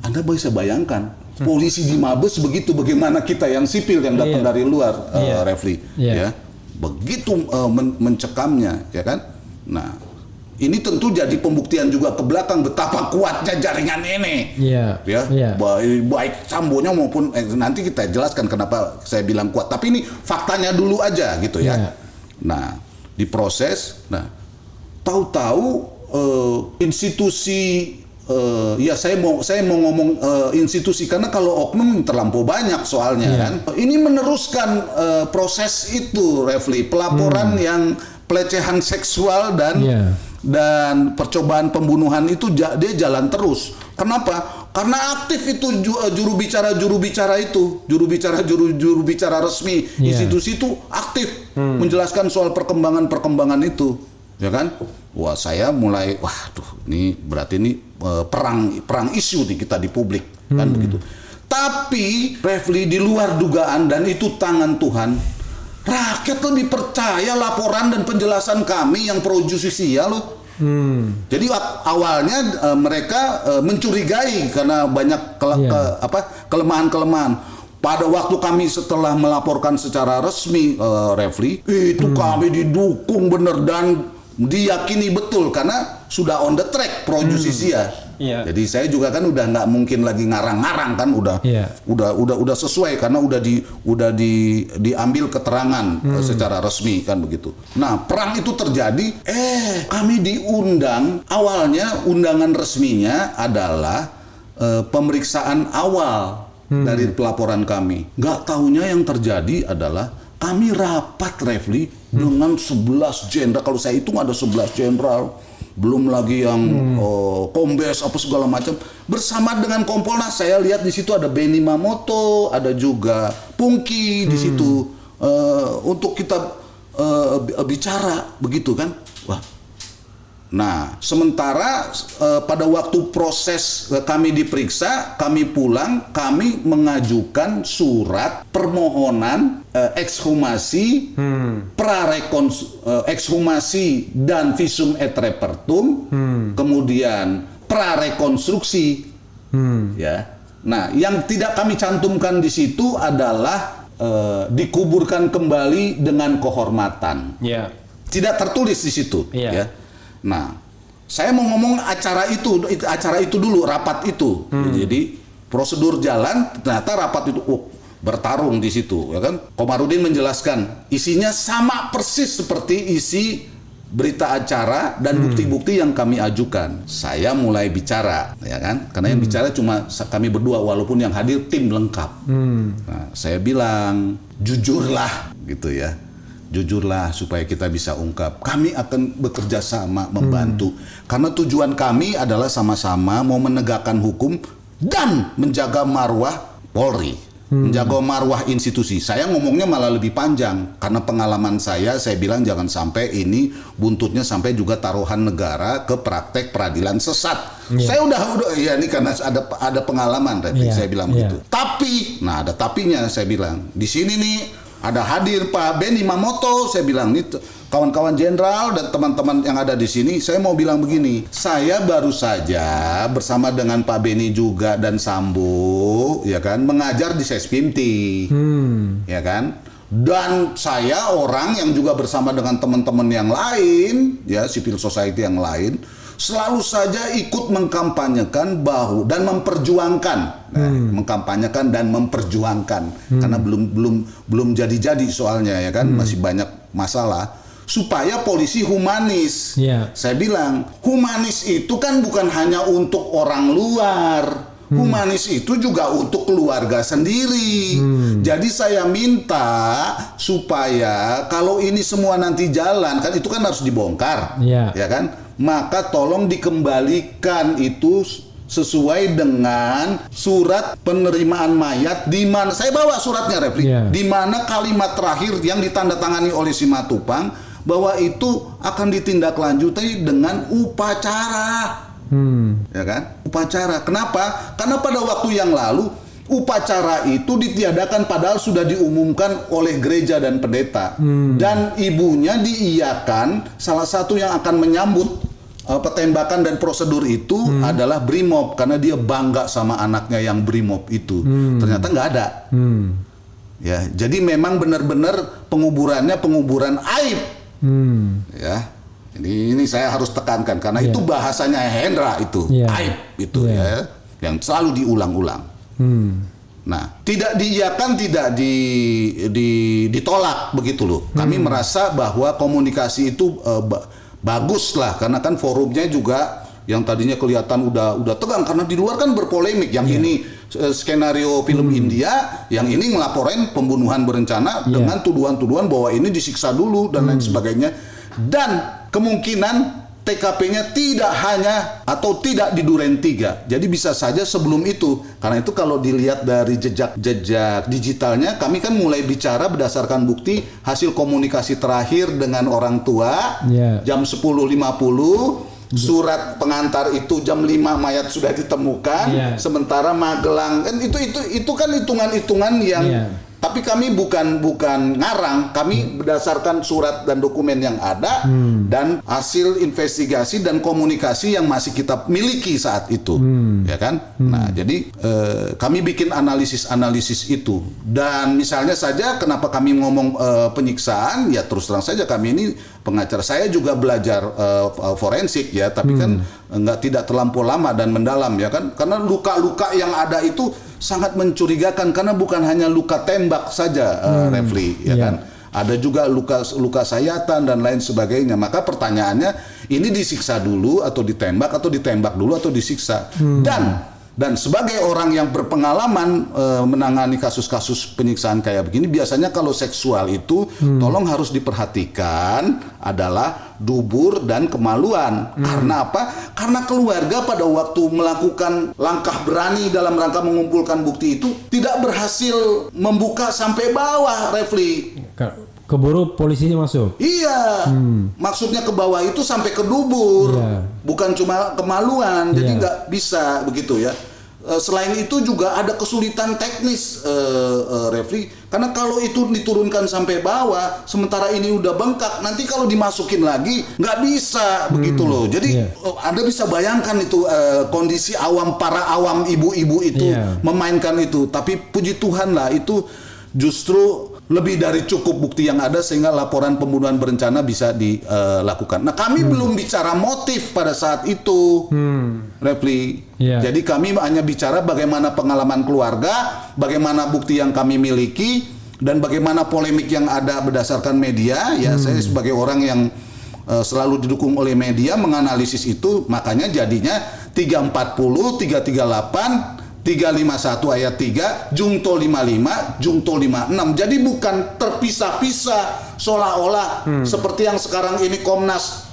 Anda bisa bayangkan polisi di Mabes begitu, bagaimana kita yang sipil yang datang dari luar, Refli, ya. Begitu mencekamnya, ya kan? Nah, ini tentu jadi pembuktian juga ke belakang betapa kuatnya jaringan ini. Baik Sambonya maupun nanti kita jelaskan kenapa saya bilang kuat. Tapi ini faktanya dulu aja gitu ya. Nah, diproses. Nah, tahu-tahu institusi saya mau ngomong institusi karena kalau oknum terlampau banyak soalnya kan. Ini meneruskan proses itu Refli, pelaporan yang pelecehan seksual dan percobaan pembunuhan itu dia jalan terus. Kenapa? Karena aktif itu juru bicara resmi institusi itu aktif menjelaskan soal perkembangan itu, ya kan? Wah, saya mulai ini berarti ini perang isu nih kita di publik kan begitu. Tapi Refli, di luar dugaan dan itu tangan Tuhan, rakyat lebih percaya laporan dan penjelasan kami yang pro justisia loh. Jadi awalnya mereka mencurigai karena banyak kelemahan-kelemahan. Pada waktu kami setelah melaporkan secara resmi, Refli, itu kami didukung bener dan diyakini betul karena sudah on the track pro justisia. Jadi saya juga kan udah nggak mungkin lagi ngarang-ngarang kan, udah sesuai karena udah diambil keterangan secara resmi kan begitu. Nah, perang itu terjadi, kami diundang, awalnya undangan resminya adalah pemeriksaan awal dari pelaporan kami. Nggak taunya yang terjadi adalah kami rapat, Refli, dengan 11 jenderal. Kalau saya hitung ada 11 jenderal. Belum lagi yang kombes apa segala macam. Bersama dengan Kompolnas, saya lihat di situ ada Benny Mamoto, ada juga Pungki di situ untuk kita bicara, begitu kan? Wah. Nah, sementara pada waktu proses kami diperiksa, kami pulang, kami mengajukan surat permohonan ekshumasi, ekshumasi dan visum et repertum, kemudian prarekonstruksi, ya. Nah, yang tidak kami cantumkan di situ adalah dikuburkan kembali dengan kehormatan. Yeah. Tidak tertulis di situ. Yeah. Ya. Nah, saya mau ngomong acara itu dulu, rapat itu. Jadi prosedur jalan, ternyata rapat itu bertarung di situ, ya kan? Komarudin menjelaskan isinya sama persis seperti isi berita acara dan bukti-bukti yang kami ajukan. Saya mulai bicara, ya kan? Karena yang bicara cuma kami berdua, walaupun yang hadir tim lengkap. Nah, saya bilang, jujurlah, gitu ya. Jujurlah supaya kita bisa ungkap. Kami akan bekerja sama membantu. Karena tujuan kami adalah sama-sama mau menegakkan hukum dan menjaga marwah Polri. Menjaga marwah institusi. Saya ngomongnya malah lebih panjang. Karena pengalaman saya bilang jangan sampai ini buntutnya sampai juga taruhan negara ke praktek peradilan sesat. Saya udah ya ini karena ada pengalaman, saya bilang begitu. Tapi, nah ada tapinya saya bilang. Di sini nih ada hadir Pak Benny Mamoto, saya bilang nih kawan-kawan jenderal dan teman-teman yang ada di sini, saya mau bilang begini, saya baru saja bersama dengan Pak Benny juga dan Sambo, ya kan, mengajar di Sespimti, ya kan, dan saya orang yang juga bersama dengan teman-teman yang lain, ya civil society yang lain, selalu saja ikut mengkampanyekan dan memperjuangkan, mengkampanyekan dan memperjuangkan, karena belum jadi soalnya, ya kan, masih banyak masalah, supaya polisi humanis. Saya bilang humanis itu kan bukan hanya untuk orang luar. Humanis itu juga untuk keluarga sendiri. Jadi saya minta supaya kalau ini semua nanti jalan, kan itu kan harus dibongkar, ya kan? Maka tolong dikembalikan itu sesuai dengan surat penerimaan mayat, di mana saya bawa suratnya, Refli, di mana kalimat terakhir yang ditandatangani oleh Simatupang bahwa itu akan ditindaklanjuti dengan upacara. Ya kan? Upacara. Kenapa? Karena pada waktu yang lalu upacara itu ditiadakan padahal sudah diumumkan oleh gereja dan pendeta. Dan ibunya diiyakan, salah satu yang akan menyambut petembakan dan prosedur itu adalah Brimob, karena dia bangga sama anaknya yang Brimob itu. Ternyata nggak ada. Ya, jadi memang benar-benar penguburannya penguburan aib. Ya. Ini saya harus tekankan karena itu bahasanya Hendra itu, aib itu, ya, yang selalu diulang-ulang. Nah, tidak diiyakan, tidak ditolak begitu loh. Kami merasa bahwa komunikasi itu bagus lah, karena kan forumnya juga yang tadinya kelihatan udah tegang karena di luar kan berpolemik. Yang ini skenario film India, yang ini ngelaporin pembunuhan berencana dengan tuduhan-tuduhan bahwa ini disiksa dulu dan lain sebagainya. Dan kemungkinan TKP-nya tidak hanya atau tidak di Duren 3. Jadi bisa saja sebelum itu. Karena itu kalau dilihat dari jejak digitalnya, kami kan mulai bicara berdasarkan bukti hasil komunikasi terakhir dengan orang tua jam 10.50. Surat pengantar itu jam 5 mayat sudah ditemukan. Sementara Magelang kan itu kan hitungan-hitungan yang tapi kami bukan ngarang, kami berdasarkan surat dan dokumen yang ada dan hasil investigasi dan komunikasi yang masih kita miliki saat itu, ya kan? Nah, jadi kami bikin analisis itu. Dan misalnya saja kenapa kami ngomong penyiksaan, ya terus terang saja kami ini pengacara. Saya juga belajar forensik ya, tapi kan tidak terlampau lama dan mendalam, ya kan? Karena luka-luka yang ada itu sangat mencurigakan karena bukan hanya luka tembak saja, Refli, ya kan? Ada juga luka sayatan dan lain sebagainya. Maka pertanyaannya, ini disiksa dulu atau ditembak dulu atau disiksa? Dan Dan sebagai orang yang berpengalaman menangani kasus-kasus penyiksaan kayak begini, biasanya kalau seksual itu tolong harus diperhatikan adalah dubur dan kemaluan. Karena apa? Karena keluarga pada waktu melakukan langkah berani dalam rangka mengumpulkan bukti itu tidak berhasil membuka sampai bawah, Refli. Keburu polisinya masuk. Iya, maksudnya ke bawah itu sampai ke dubur, bukan cuma kemaluan, jadi nggak bisa begitu ya. Selain itu juga ada kesulitan teknis, Refli, karena kalau itu diturunkan sampai bawah, sementara ini udah bengkak, nanti kalau dimasukin lagi nggak bisa begitu loh. Jadi Anda bisa bayangkan itu kondisi para awam ibu-ibu itu memainkan itu. Tapi puji Tuhan lah, itu justru lebih dari cukup bukti yang ada sehingga laporan pembunuhan berencana bisa dilakukan. Nah, kami belum bicara motif pada saat itu, Refli. Jadi kami hanya bicara bagaimana pengalaman keluarga, bagaimana bukti yang kami miliki, dan bagaimana polemik yang ada berdasarkan media. Ya, saya sebagai orang yang selalu didukung oleh media menganalisis itu, makanya jadinya 340, 338, 351 ayat 3, Jungto 55, Jungto 56. Jadi bukan terpisah-pisah seolah-olah seperti yang sekarang ini Komnas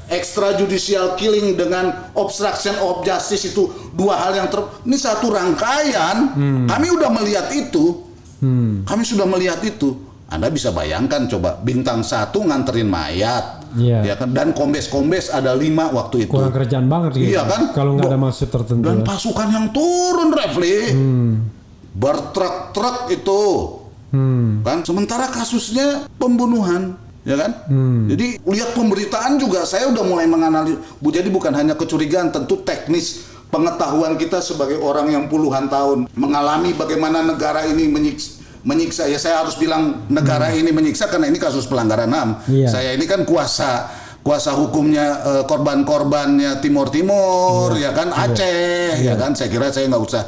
extrajudicial killing dengan obstruction of justice itu dua hal yang ini satu rangkaian. Kami udah melihat itu. Kami sudah melihat itu. Anda bisa bayangkan coba bintang 1 nganterin mayat. Ya kan, dan kombes ada 5 waktu itu. Kurang kerjaan banget gitu. Iya kan? Kalau nggak ada maksud tertentu. Dan pasukan yang turun, Refli. Bertruk-truk itu. Kan sementara kasusnya pembunuhan, ya kan? Jadi lihat pemberitaan juga saya udah mulai menganalisis. Jadi bukan hanya kecurigaan, tentu teknis pengetahuan kita sebagai orang yang puluhan tahun mengalami bagaimana negara ini menyiksa. Ya, saya harus bilang negara ini menyiksa karena ini kasus pelanggaran HAM. Saya ini kan kuasa hukumnya korban-korbannya Timur ya kan, Aceh, ya kan. Saya kira saya nggak usah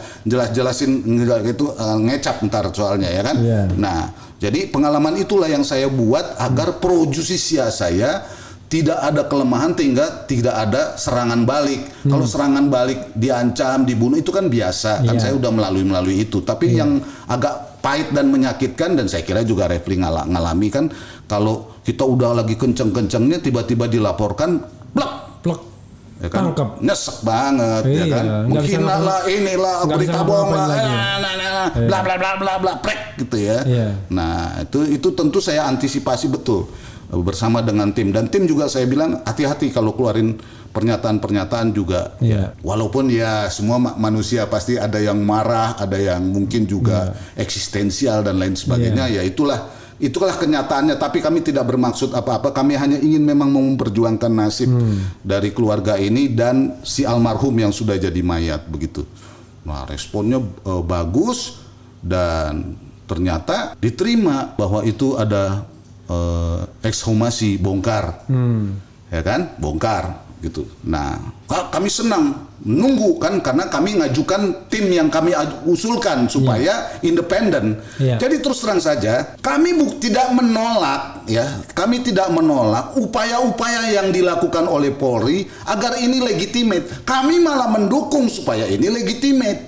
jelasin itu ngecap ntar soalnya, ya kan. Nah, jadi pengalaman itulah yang saya buat agar pro justisia saya tidak ada kelemahan hingga tidak ada serangan balik. Kalau serangan balik diancam, dibunuh itu kan biasa. Kan saya udah melalui itu. Tapi yang agak pahit dan menyakitkan, dan saya kira juga Refli ngalami kan, kalau kita udah lagi kenceng-kencengnya tiba-tiba dilaporkan plek, ya kan, tangkep, nyesek banget, ya kan, menghina lah, inilah berita bohong lah, bla bla bla bla bla, prek gitu ya. Nah, itu tentu saya antisipasi betul bersama dengan tim, dan tim juga saya bilang hati-hati kalau keluarin pernyataan-pernyataan juga. Walaupun ya semua manusia pasti ada yang marah, ada yang mungkin juga eksistensial dan lain sebagainya. Ya itulah kenyataannya. Tapi kami tidak bermaksud apa-apa. Kami hanya ingin memang memperjuangkan nasib dari keluarga ini dan si almarhum yang sudah jadi mayat begitu. Nah, responnya bagus dan ternyata diterima bahwa itu ada ekshumasi bongkar, ya kan, bongkar gitu. Nah, kami senang nunggu kan, karena kami ngajukan tim yang kami usulkan supaya independen. Jadi terus terang saja, kami tidak menolak, ya, kami tidak menolak upaya-upaya yang dilakukan oleh Polri agar ini legitimate. Kami malah mendukung supaya ini legitimate.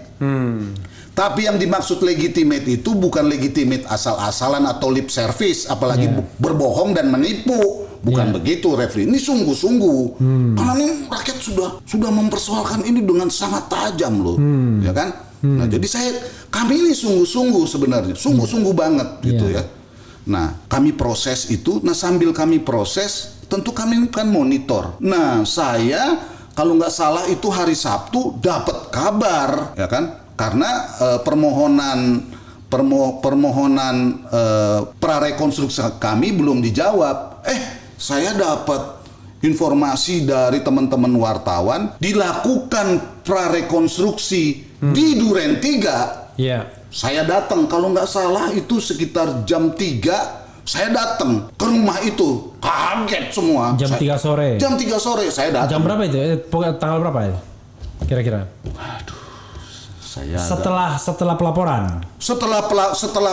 Tapi yang dimaksud legitimate itu bukan legitimate asal-asalan atau lip service, apalagi berbohong dan menipu. Bukan begitu, Refli. Ini sungguh-sungguh. Karena ini rakyat sudah mempersoalkan ini dengan sangat tajam loh, ya kan? Nah, jadi kami ini sungguh-sungguh sebenarnya, sungguh-sungguh banget gitu ya. Nah, kami proses itu. Nah, sambil kami proses, tentu kami kan monitor. Nah, saya kalau nggak salah itu hari Sabtu dapat kabar, ya kan? Karena permohonan prarekonstruksi kami belum dijawab. Saya dapat informasi dari teman-teman wartawan dilakukan prarekonstruksi di Duren 3. Saya datang, kalau nggak salah itu sekitar jam 3. Saya datang ke rumah itu, kaget semua. Jam 3 sore. Jam 3 sore saya datang. Jam berapa itu? Tanggal berapa ya? Kira-kira. Aduh. Setelah pelaporan. Setelah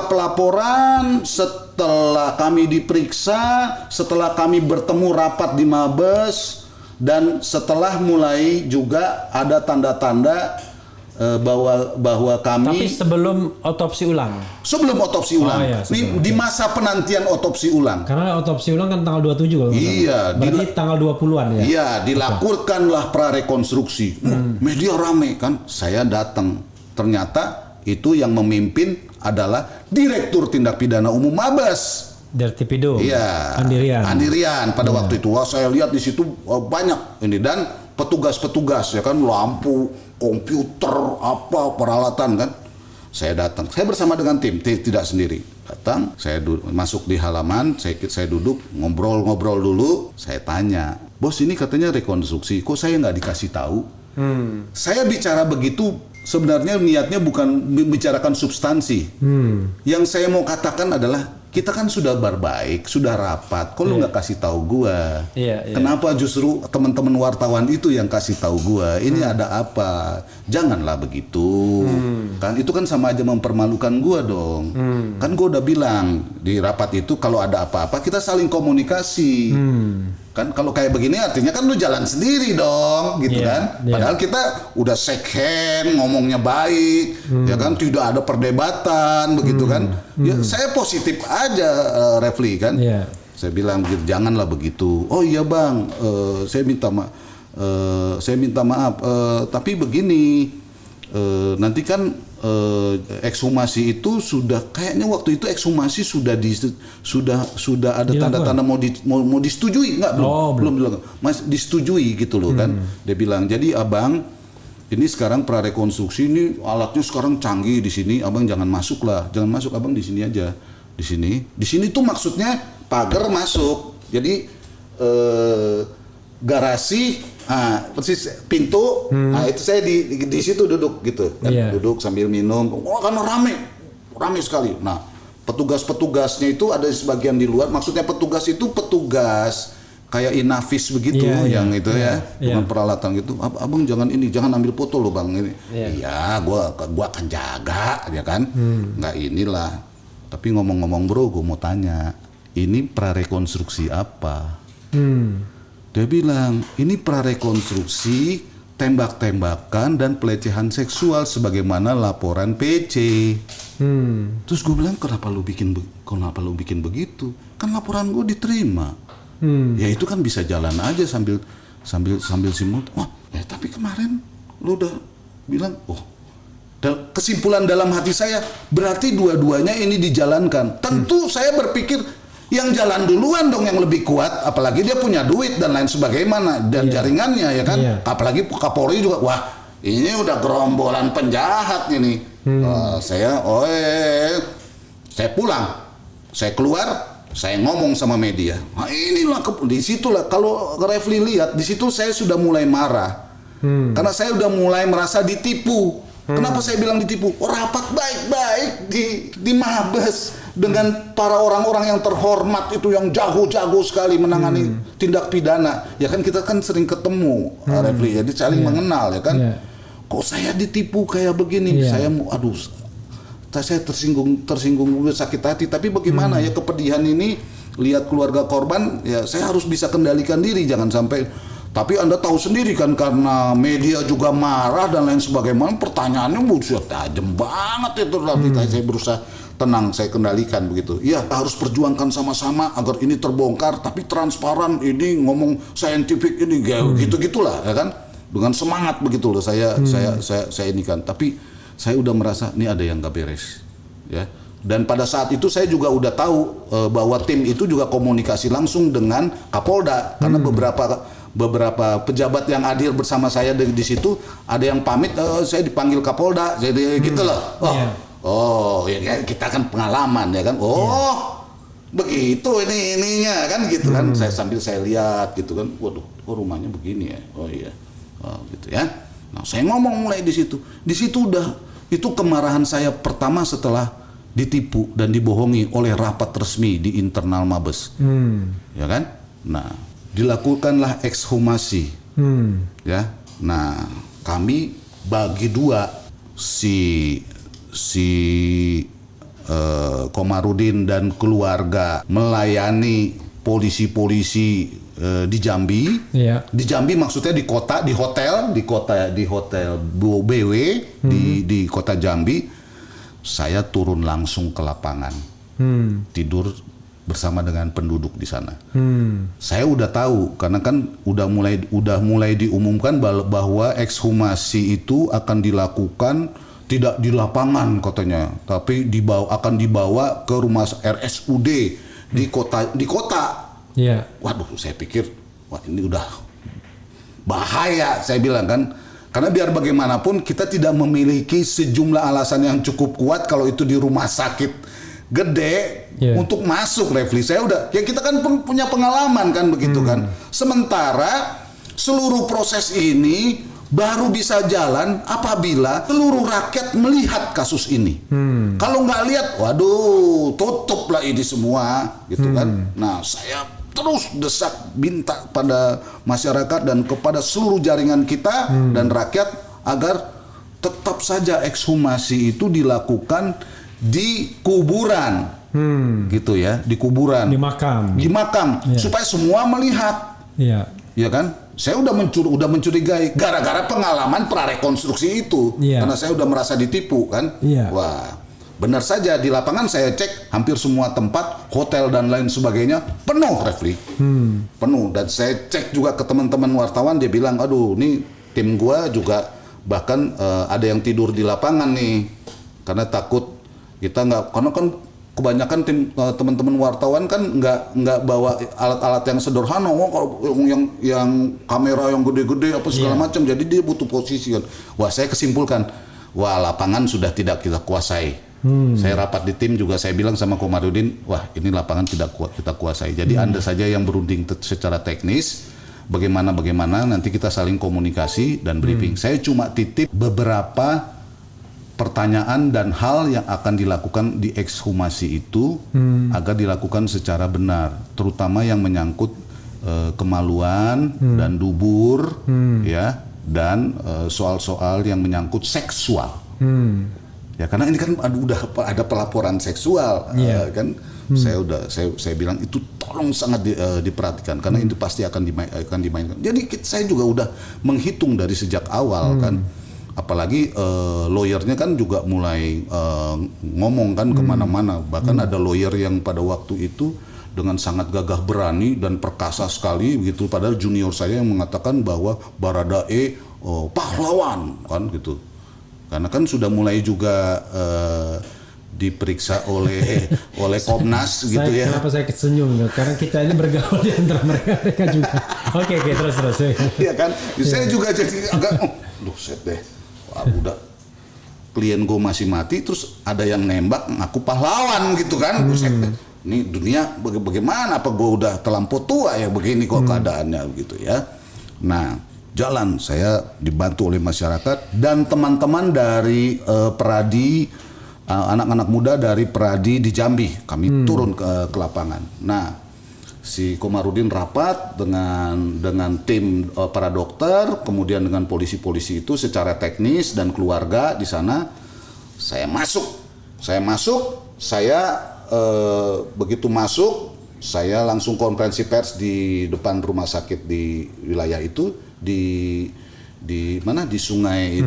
pelaporan, setelah kami diperiksa, setelah kami bertemu rapat di Mabes, dan setelah mulai juga ada tanda-tanda bahwa kami Tapi sebelum otopsi ulang. Sebelum otopsi ulang. Iya, Ini di masa penantian otopsi ulang. Karena otopsi ulang kan tanggal 27 kalau nggak salah. Iya, berarti tanggal 20-an ya. Iya, dilakukanlah prarekonstruksi. Media rame kan. Saya datang. Ternyata itu yang memimpin adalah Direktur Tindak Pidana Umum Mabes. Dertipido. Iya. Andirian pada waktu itu. Wah, saya lihat di situ banyak ini dan petugas-petugas ya kan, lampu, komputer, apa peralatan kan. Saya datang. Saya bersama dengan tim, tidak sendiri. Datang, saya masuk di halaman, saya duduk, ngobrol-ngobrol dulu. Saya tanya, bos ini katanya rekonstruksi, kok saya nggak dikasih tahu? Saya bicara begitu sebenarnya niatnya bukan membicarakan substansi. Yang saya mau katakan adalah kita kan sudah berbaik, sudah rapat. Kok lu nggak kasih tahu gua? Kenapa justru teman-teman wartawan itu yang kasih tahu gua? Ini ada apa? Janganlah begitu. Kan itu kan sama aja mempermalukan gua dong. Kan gua udah bilang di rapat itu kalau ada apa-apa kita saling komunikasi. Kan kalau kayak begini artinya kan lu jalan sendiri dong, gitu kan. Padahal kita udah shake hand, ngomongnya baik, ya kan, tidak ada perdebatan, begitu kan. Ya, saya positif aja, Refli kan. Saya bilang begitu, janganlah begitu. Oh iya bang, saya minta maaf. Tapi begini, nanti kan ekshumasi itu sudah kayaknya waktu itu ekshumasi sudah ada tanda-tanda mau disetujui nggak belum masih disetujui gitu loh kan. Dia bilang jadi abang ini sekarang prarekonstruksi ini alatnya sekarang canggih di sini, abang jangan masuk abang di sini aja, di sini tuh maksudnya pagar masuk, jadi garasi. Persis pintu, itu saya di situ duduk gitu, kan? Duduk sambil minum. Karena rame sekali. Nah, petugas-petugasnya itu ada sebagian di luar. Maksudnya petugas itu petugas kayak Inafis begitu, yang itu dengan peralatan gitu. Abang jangan ambil foto loh bang ini. Iya, gua akan jaga, ya kan. Nggak inilah. Tapi ngomong-ngomong bro, gua mau tanya, ini prarekonstruksi apa? Dia bilang, ini prarekonstruksi tembak-tembakan dan pelecehan seksual sebagaimana laporan PC. Terus gue bilang, kenapa lu bikin begitu? Kan laporan gue diterima. Ya itu kan bisa jalan aja sambil simultan. Wah, tapi kemarin lu udah bilang, kesimpulan dalam hati saya berarti dua-duanya ini dijalankan. Tentu saya berpikir yang jalan duluan dong yang lebih kuat, apalagi dia punya duit dan lain sebagaimana dan jaringannya ya kan. Apalagi Kapolri juga, wah ini udah gerombolan penjahat ini. Saya pulang, saya keluar, saya ngomong sama media. Nah, inilah di situlah kalau Refli lihat di situ saya sudah mulai marah karena saya udah mulai merasa ditipu. Kenapa saya bilang ditipu? Rapat baik-baik di Mabes dengan para orang-orang yang terhormat itu yang jago-jago sekali menangani tindak pidana. Ya kan kita kan sering ketemu, Refli, jadi saling mengenal ya kan. Kok saya ditipu kayak begini? Saya tersinggung sakit hati. Tapi bagaimana ya kepedihan ini lihat keluarga korban, ya saya harus bisa kendalikan diri jangan sampai. Tapi Anda tahu sendiri kan karena media juga marah dan lain sebagainya, pertanyaannya buset tajam banget itu. Tapi saya berusaha tenang, saya kendalikan begitu. Ya harus perjuangkan sama-sama agar ini terbongkar, tapi transparan, ini ngomong saintifik ini gitu-gitulah ya kan. Dengan semangat begitu loh saya ini kan. Tapi saya udah merasa ini ada yang gak beres ya. Dan pada saat itu saya juga udah tahu bahwa tim itu juga komunikasi langsung dengan Kapolda karena beberapa pejabat yang hadir bersama saya di situ ada yang pamit, saya dipanggil Kapolda, jadi gitu loh. Ya kita kan pengalaman ya kan. Begitu ininya kan gitu kan. Saya lihat gitu kan. Waduh, rumahnya begini ya. Gitu ya. Nah, saya ngomong mulai di situ. Di situ udah itu kemarahan saya pertama setelah ditipu dan dibohongi oleh rapat resmi di internal Mabes. Ya kan? Nah, dilakukanlah ekshumasi, ya. Nah, kami bagi dua si Komarudin dan keluarga melayani polisi-polisi di Jambi. Iya. Di Jambi maksudnya di hotel BW di kota Jambi. Saya turun langsung ke lapangan. Tidur bersama dengan penduduk di sana. Saya udah tahu karena kan udah mulai diumumkan bahwa ekshumasi itu akan dilakukan tidak di lapangan katanya, tapi akan dibawa ke rumah RSUD di kota. Yeah. Waduh, saya pikir wah ini udah bahaya, saya bilang kan. Karena biar bagaimanapun kita tidak memiliki sejumlah alasan yang cukup kuat kalau itu di rumah sakit gede untuk masuk, Refli. Saya udah, ya kita kan punya pengalaman kan begitu kan. Sementara seluruh proses ini baru bisa jalan apabila seluruh rakyat melihat kasus ini. Kalau nggak lihat, waduh, tutuplah ini semua, gitu kan. Nah, saya terus desak minta pada masyarakat dan kepada seluruh jaringan kita dan rakyat agar tetap saja ekshumasi itu dilakukan di kuburan, gitu ya, di kuburan, di makam, supaya semua melihat, ya kan? Saya udah mencurigai gara-gara pengalaman prarekonstruksi itu, karena saya udah merasa ditipu kan. Wah, benar saja di lapangan saya cek hampir semua tempat, hotel dan lain sebagainya penuh, Refli, penuh. Dan saya cek juga ke teman-teman wartawan, dia bilang, aduh, ini tim gua juga bahkan ada yang tidur di lapangan nih, karena takut kita nggak, karena kan kebanyakan teman-teman wartawan kan nggak bawa alat-alat yang sederhana, kalau yang kamera yang gede-gede apa segala macam, jadi dia butuh posisi kan. Wah, saya kesimpulkan, wah, lapangan sudah tidak kita kuasai. Saya rapat di tim juga, saya bilang sama Komarudin, wah, ini lapangan tidak kita kuasai. Jadi Anda saja yang berunding secara teknis, bagaimana nanti kita saling komunikasi dan briefing. Saya cuma titip beberapa pertanyaan dan hal yang akan dilakukan di ekshumasi itu agar dilakukan secara benar, terutama yang menyangkut kemaluan dan dubur, ya, dan soal-soal yang menyangkut seksual, ya, karena ini kan udah ada pelaporan seksual, kan. Saya bilang itu tolong sangat diperhatikan karena itu pasti akan dimainkan. Jadi saya juga udah menghitung dari sejak awal kan. Apalagi lawyernya kan juga mulai ngomong kan kemana-mana. Bahkan ada lawyer yang pada waktu itu dengan sangat gagah berani dan perkasa sekali begitu. Padahal junior saya yang mengatakan bahwa Baradae pahlawan kan gitu. Karena kan sudah mulai juga diperiksa oleh Komnas gitu ya. Kenapa saya kesenyum? Karena kita ini bergaul di antara mereka juga. Oke, terus. Iya kan? Saya juga jadi agak set deh. Wah, udah klien gue masih mati, terus ada yang nembak ngaku pahlawan gitu kan. Ini dunia bagaimana, apa gue udah terlampau tua ya begini kok keadaannya begitu ya. Nah, jalan saya dibantu oleh masyarakat dan teman-teman dari Peradi, anak-anak muda dari Peradi di Jambi. Kami turun ke lapangan. Nah, si Komarudin rapat dengan tim para dokter, kemudian dengan polisi-polisi itu secara teknis dan keluarga di sana. Saya begitu masuk, saya langsung konferensi pers di depan rumah sakit di wilayah itu, di mana, di sungai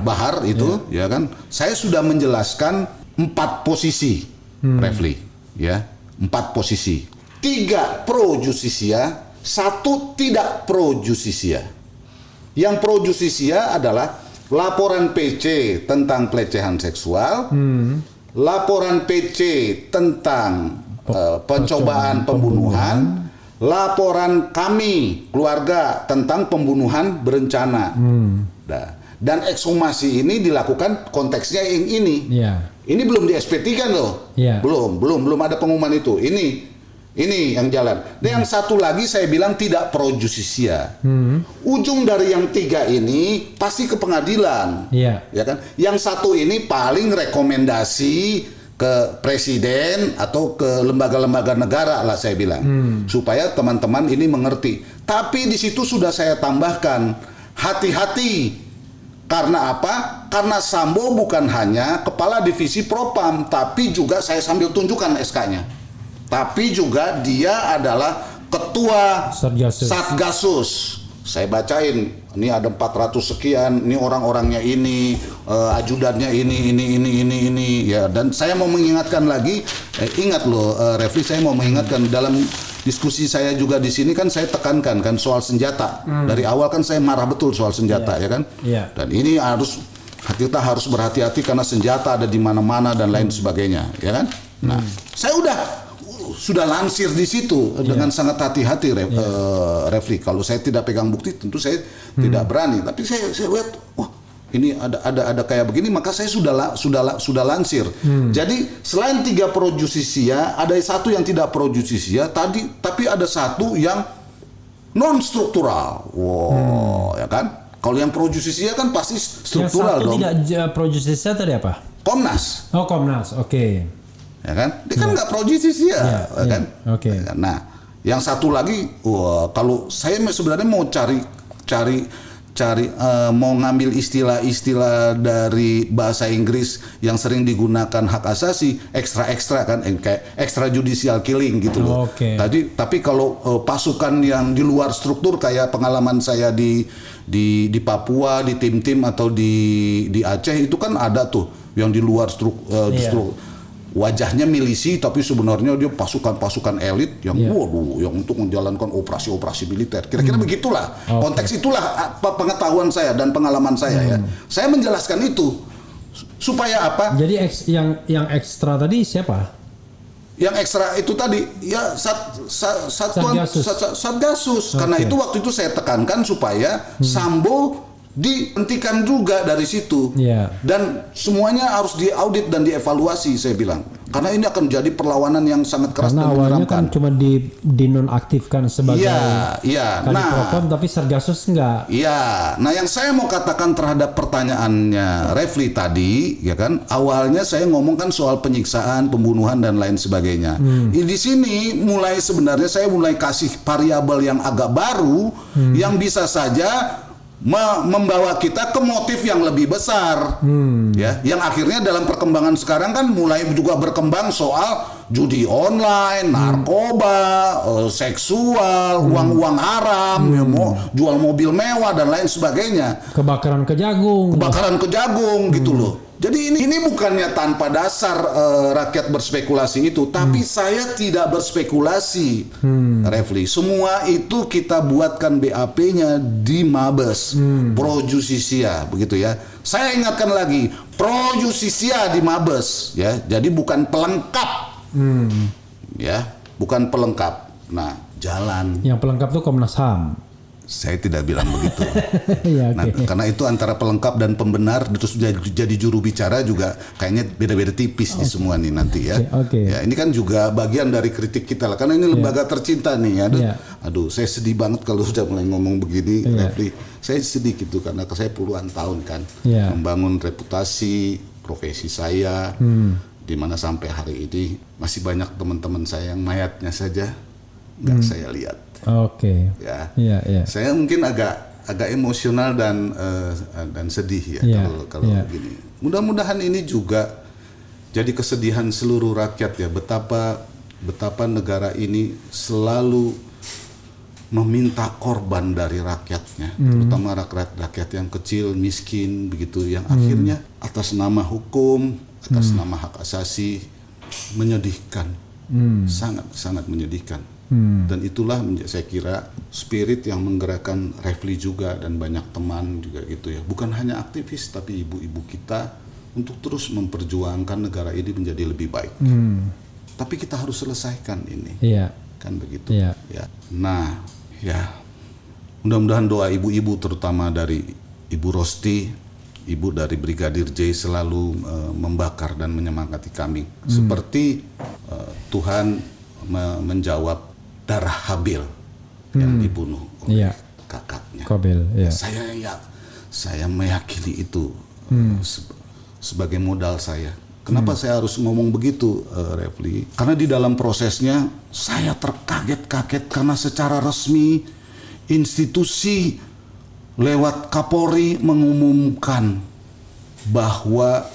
Bahar itu, ya kan. Saya sudah menjelaskan 4 posisi, Refli, ya, 4 posisi. 3 pro justisia, 1 tidak pro justisia. Yang pro justisia adalah laporan PC tentang pelecehan seksual, laporan PC tentang pencobaan pembunuhan, laporan kami keluarga tentang pembunuhan berencana. Dan ekshumasi ini dilakukan konteksnya yang ini. Ini belum di SP3 loh. Belum ada pengumuman itu. Ini yang jalan. Dan yang satu lagi saya bilang tidak pro justisia. Ujung dari yang 3 ini pasti ke pengadilan, ya kan? Yang satu ini paling rekomendasi ke presiden atau ke lembaga-lembaga negara lah saya bilang, supaya teman-teman ini mengerti. Tapi di situ sudah saya tambahkan, hati-hati. Karena apa? Karena Sambo bukan hanya kepala divisi Propam, tapi juga saya sambil tunjukkan SK-nya. Tapi juga dia adalah ketua Satgasus. Saya bacain, ini ada 400 sekian, ini orang-orangnya ini, ajudannya ini, ya. Dan saya mau mengingatkan lagi, ingat loh, Refli, saya mau mengingatkan dalam diskusi saya juga di sini kan saya tekankan kan soal senjata. Dari awal kan saya marah betul soal senjata, ya kan. Dan ini kita harus berhati-hati karena senjata ada di mana-mana dan lain sebagainya, ya kan. Nah, saya sudah lansir di situ dengan sangat hati-hati, Refli. Kalau saya tidak pegang bukti, tentu saya tidak berani. Tapi saya lihat, wah, ini ada kayak begini, maka saya sudah lansir. Jadi selain 3 pro justisia, ada 1 yang tidak pro justisia tapi ada 1 yang non struktural. Wow, ya kan? Kalau yang pro justisia kan pasti struktural dong. Yang 1 tidak pro justisia tadi apa? Komnas. Oh, Komnas. Oke. Ya kan? Dia kan nggak pro justisia, ya kan? Oke. Nah, yang 1 lagi, kalau saya sebenarnya mau cari mau ngambil istilah-istilah dari bahasa Inggris yang sering digunakan hak asasi, ekstra kan, kayak extrajudicial killing gitu loh. Tapi kalau pasukan yang di luar struktur kayak pengalaman saya di Papua, di tim-tim atau di Aceh itu kan ada tuh yang di luar struktur. Wajahnya milisi tapi sebenarnya dia pasukan elit yang yang untuk menjalankan operasi-operasi militer. Kira-kira begitulah. Konteks itulah pengetahuan saya dan pengalaman saya ya. Saya menjelaskan itu supaya apa? Jadi yang ekstra tadi siapa? Yang ekstra itu tadi ya Satgasus. Karena itu waktu itu saya tekankan supaya Sambo dihentikan juga dari situ, dan semuanya harus diaudit dan dievaluasi, saya bilang, karena ini akan jadi perlawanan yang sangat keras dan menyeramkan. Awalnya kan cuma dinonaktifkan sebagai Kadipropam, tapi Satgasus enggak. Nah yang saya mau katakan terhadap pertanyaannya Refli tadi, ya kan, awalnya saya ngomongkan soal penyiksaan, pembunuhan dan lain sebagainya. Di sini sebenarnya saya mulai kasih variabel yang agak baru yang bisa saja membawa kita ke motif yang lebih besar, ya, yang akhirnya dalam perkembangan sekarang kan mulai juga berkembang soal judi online, narkoba, seksual, uang haram, jual mobil mewah dan lain sebagainya, kebakaran kejagung gitu loh. Jadi ini bukannya tanpa dasar rakyat berspekulasi itu, tapi saya tidak berspekulasi, Refli. Semua itu kita buatkan BAP-nya di Mabes, pro justisia, begitu ya. Saya ingatkan lagi, pro justisia di Mabes, ya. Jadi bukan pelengkap, ya, bukan pelengkap. Nah, jalan. Yang pelengkap itu Komnas HAM. Saya tidak bilang begitu. Nah, karena itu antara pelengkap dan pembenar, terus jadi juru bicara juga kayaknya beda-beda tipis di semua nih nanti ya. Ya, ini kan juga bagian dari kritik kita lah, karena ini lembaga tercinta nih. Aduh, saya sedih banget kalau sudah mulai ngomong begini, Refli. Saya sedih gitu karena saya puluhan tahun kan membangun reputasi profesi saya, di mana sampai hari ini masih banyak teman-teman saya yang mayatnya saja nggak saya lihat. Saya mungkin agak emosional dan sedih ya kalau begini. Mudah-mudahan ini juga jadi kesedihan seluruh rakyat ya, betapa negara ini selalu meminta korban dari rakyatnya, terutama rakyat yang kecil, miskin begitu, yang akhirnya atas nama hukum, atas nama hak asasi menyedihkan, sangat menyedihkan. Dan itulah saya kira spirit yang menggerakkan Refli juga dan banyak teman juga gitu ya. Bukan hanya aktivis tapi ibu-ibu kita untuk terus memperjuangkan negara ini menjadi lebih baik. Tapi kita harus selesaikan ini. Kan begitu. Ya. Nah, ya. Mudah-mudahan doa ibu-ibu terutama dari Ibu Rosti, Ibu dari Brigadir J selalu membakar dan menyemangati kami. Seperti Tuhan menjawab darah Habil yang dibunuh oleh kakaknya. Saya meyakini itu sebagai modal saya. Kenapa saya harus ngomong begitu, Refli? Karena di dalam prosesnya saya terkaget-kaget karena secara resmi institusi lewat Kapolri mengumumkan bahwa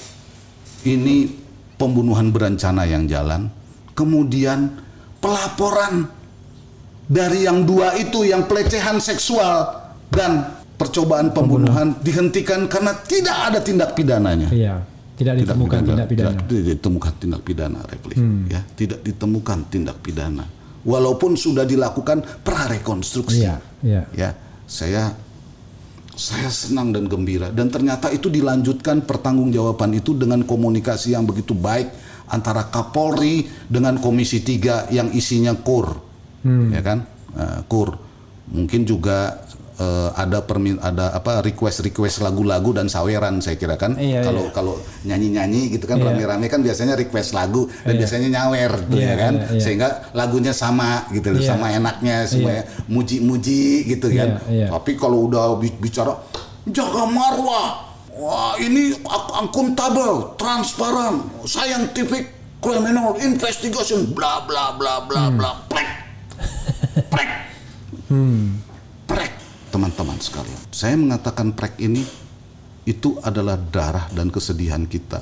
ini pembunuhan berencana yang jalan. Kemudian pelaporan dari yang dua itu, yang pelecehan seksual dan percobaan pembunuhan dihentikan karena tidak ada tindak pidananya. Iya, tidak ditemukan tindak pidana. Tidak ditemukan tindak pidana, Refli. Ya, tidak ditemukan tindak pidana. Walaupun sudah dilakukan prarekonstruksi. Ya, saya senang dan gembira, dan ternyata itu dilanjutkan pertanggungjawaban itu dengan komunikasi yang begitu baik antara Kapolri dengan Komisi 3 yang isinya KUR. Ya kan? KUR. Mungkin juga ada request lagu-lagu dan saweran, saya kira kan. Kalau nyanyi-nyanyi gitu kan, rame-rame kan biasanya request lagu dan biasanya nyawer tuh, ya kan. Sehingga lagunya sama gitu loh, sama enaknya semuanya, muji-muji gitu kan. Tapi kalau udah bicara jaga marwah, wah ini akuntabel, transparan, scientific criminal investigation, bla bla bla bla bla, prek. Teman-teman sekalian, saya mengatakan prek ini itu adalah darah dan kesedihan kita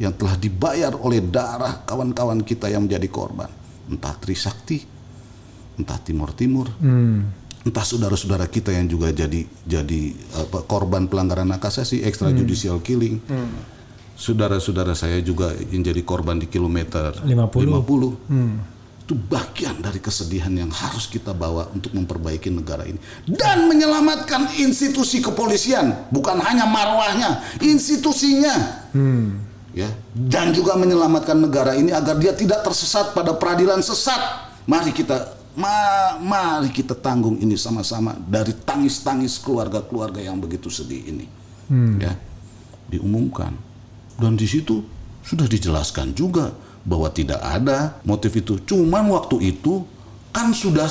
yang telah dibayar oleh darah kawan-kawan kita yang menjadi korban, entah Trisakti, entah Timur, entah saudara-saudara kita yang juga jadi korban pelanggaran hak asasi, extrajudicial killing. Saudara-saudara saya juga yang jadi korban di kilometer 50. Itu bagian dari kesedihan yang harus kita bawa untuk memperbaiki negara ini dan menyelamatkan institusi kepolisian, bukan hanya marwahnya, institusinya. Ya, dan juga menyelamatkan negara ini agar dia tidak tersesat pada peradilan sesat. Mari kita tanggung ini sama-sama dari tangis-tangis keluarga-keluarga yang begitu sedih ini. Ya, diumumkan, dan di situ sudah dijelaskan juga bahwa tidak ada motif itu. Cuman waktu itu kan sudah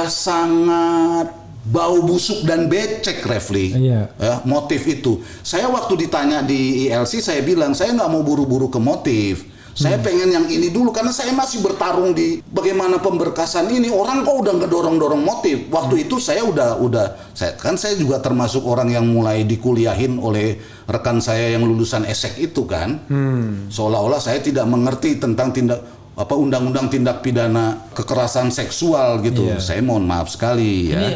sangat bau busuk dan becek, Refli. Ya, motif itu. Saya waktu ditanya di ILC, saya bilang saya nggak mau buru-buru ke motif. Saya pengen yang ini dulu karena saya masih bertarung di bagaimana pemberkasan ini. Orang kok udah ngedorong-dorong motif. Waktu itu saya saya juga termasuk orang yang mulai dikuliahin oleh rekan saya yang lulusan esek itu kan. Seolah-olah saya tidak mengerti tentang undang-undang tindak pidana kekerasan seksual gitu. Saya mohon maaf sekali ya. Ini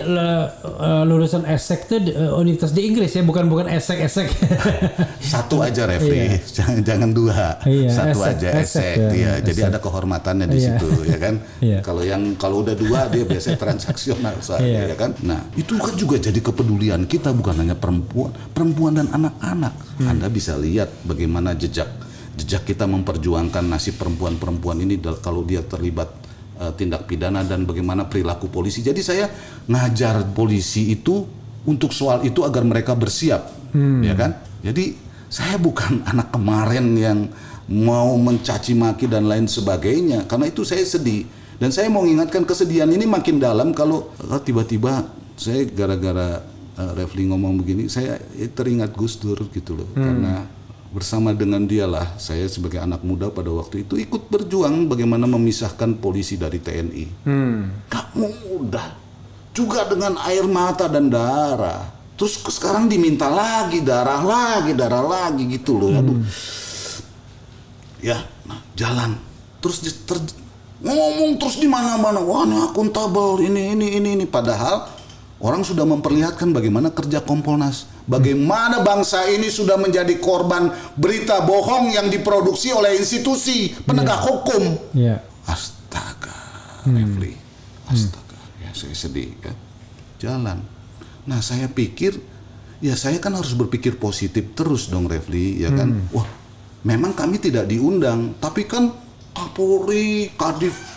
lulusan esek itu universitas di Inggris ya, bukan esek. Satu aja, Refli. Jangan dua. Satu aja esek. Jadi ada kehormatannya di situ ya kan. Kalau udah dua dia biasanya transaksional ya kan. Nah, itu kan juga jadi kepedulian kita, bukan hanya perempuan dan anak-anak. Anda bisa lihat bagaimana jejak kita memperjuangkan nasib perempuan-perempuan ini kalau dia terlibat tindak pidana dan bagaimana perilaku polisi. Jadi saya ngajar polisi itu untuk soal itu agar mereka bersiap, ya kan? Jadi saya bukan anak kemarin yang mau mencaci maki dan lain sebagainya, karena itu saya sedih. Dan saya mau ingatkan kesedihan ini makin dalam kalau tiba-tiba saya gara-gara Refli ngomong begini, saya teringat Gus Dur gitu loh, karena bersama dengan dialah saya sebagai anak muda pada waktu itu ikut berjuang bagaimana memisahkan polisi dari TNI. Gak mudah, juga dengan air mata dan darah. Terus sekarang diminta lagi darah lagi gitu loh. Aduh. Ya, nah, jalan terus ngomong terus di mana-mana. Wah, ini akuntabel ini. Padahal orang sudah memperlihatkan bagaimana kerja Kompolnas. Bagaimana bangsa ini sudah menjadi korban berita bohong yang diproduksi oleh institusi penegak hukum. Astaga, Refli. Astaga, ya saya sedih kan. Jalan. Nah, saya pikir ya saya kan harus berpikir positif terus dong, Refli, ya kan. Wah, memang kami tidak diundang, tapi kan Kapolri, Kadif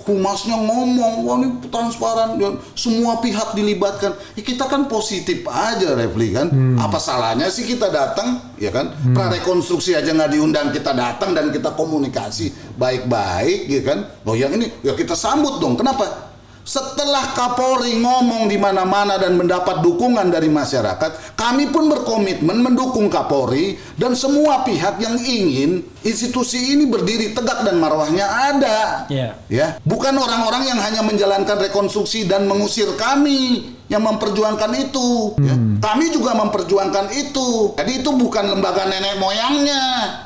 Humasnya ngomong, wah ini transparan, dan semua pihak dilibatkan. Ya, kita kan positif aja, Refli kan. Apa salahnya sih kita datang, ya kan? Prarekonstruksi aja nggak diundang, kita datang dan kita komunikasi baik-baik, ya kan? Oh yang ini ya kita sambut dong. Kenapa? Setelah Kapolri ngomong di mana-mana dan mendapat dukungan dari masyarakat, kami pun berkomitmen mendukung Kapolri dan semua pihak yang ingin institusi ini berdiri tegak dan marwahnya ada. Ya, bukan orang-orang yang hanya menjalankan rekonstruksi dan mengusir kami yang memperjuangkan itu. Ya. Kami juga memperjuangkan itu. Jadi itu bukan lembaga nenek moyangnya,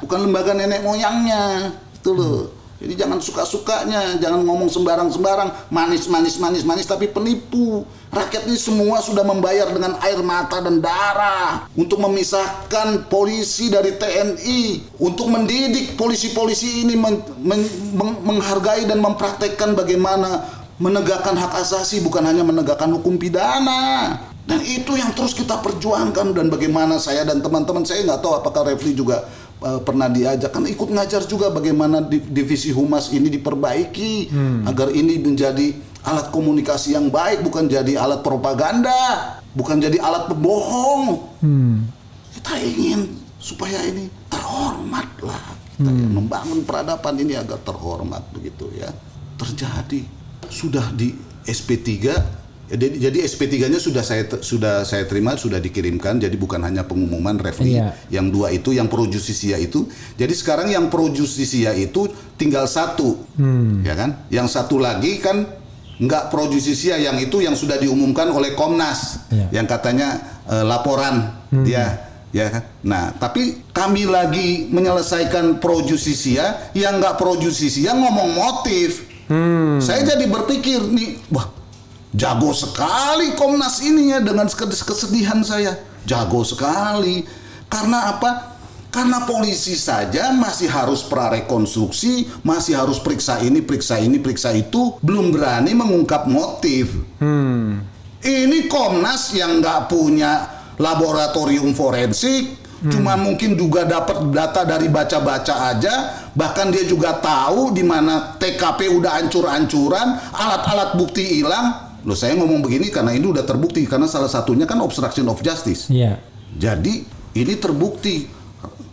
itu loh. Jadi jangan suka-sukanya, jangan ngomong sembarang-sembarang, manis tapi penipu. Rakyat ini semua sudah membayar dengan air mata dan darah untuk memisahkan polisi dari TNI, untuk mendidik polisi-polisi ini menghargai dan mempraktekkan bagaimana menegakkan hak asasi, bukan hanya menegakkan hukum pidana. Dan itu yang terus kita perjuangkan. Dan bagaimana saya dan teman-teman, saya nggak tahu apakah Refli juga pernah diajak, kan ikut ngajar juga bagaimana divisi humas ini diperbaiki agar ini menjadi alat komunikasi yang baik, bukan jadi alat propaganda, bukan jadi alat pembohong. Kita ingin supaya ini terhormat lah, kita membangun peradaban ini agar terhormat begitu ya. Terjadi sudah di SP3. Jadi SP3-nya sudah saya terima, sudah dikirimkan. Jadi bukan hanya pengumuman Refli. Yang dua itu yang pro justisia itu. Jadi sekarang yang pro justisia itu tinggal satu, ya kan? Yang satu lagi kan nggak pro justisia, yang itu yang sudah diumumkan oleh Komnas, yang katanya laporan dia, ya kan? Nah, tapi kami lagi menyelesaikan pro justisia, yang nggak pro justisia ngomong motif. Saya jadi berpikir nih, wah, jago sekali Komnas ini ya, dengan kesedihan saya. Jago sekali. Karena apa? Karena polisi saja masih harus prarekonstruksi, masih harus periksa ini, periksa itu, belum berani mengungkap motif. Ini Komnas yang nggak punya laboratorium forensik, cuma mungkin juga dapat data dari baca-baca aja. Bahkan dia juga tahu di mana TKP udah hancur-hancuran, alat-alat bukti hilang. Loh, saya ngomong begini karena ini udah terbukti, karena salah satunya kan obstruction of justice. Jadi ini terbukti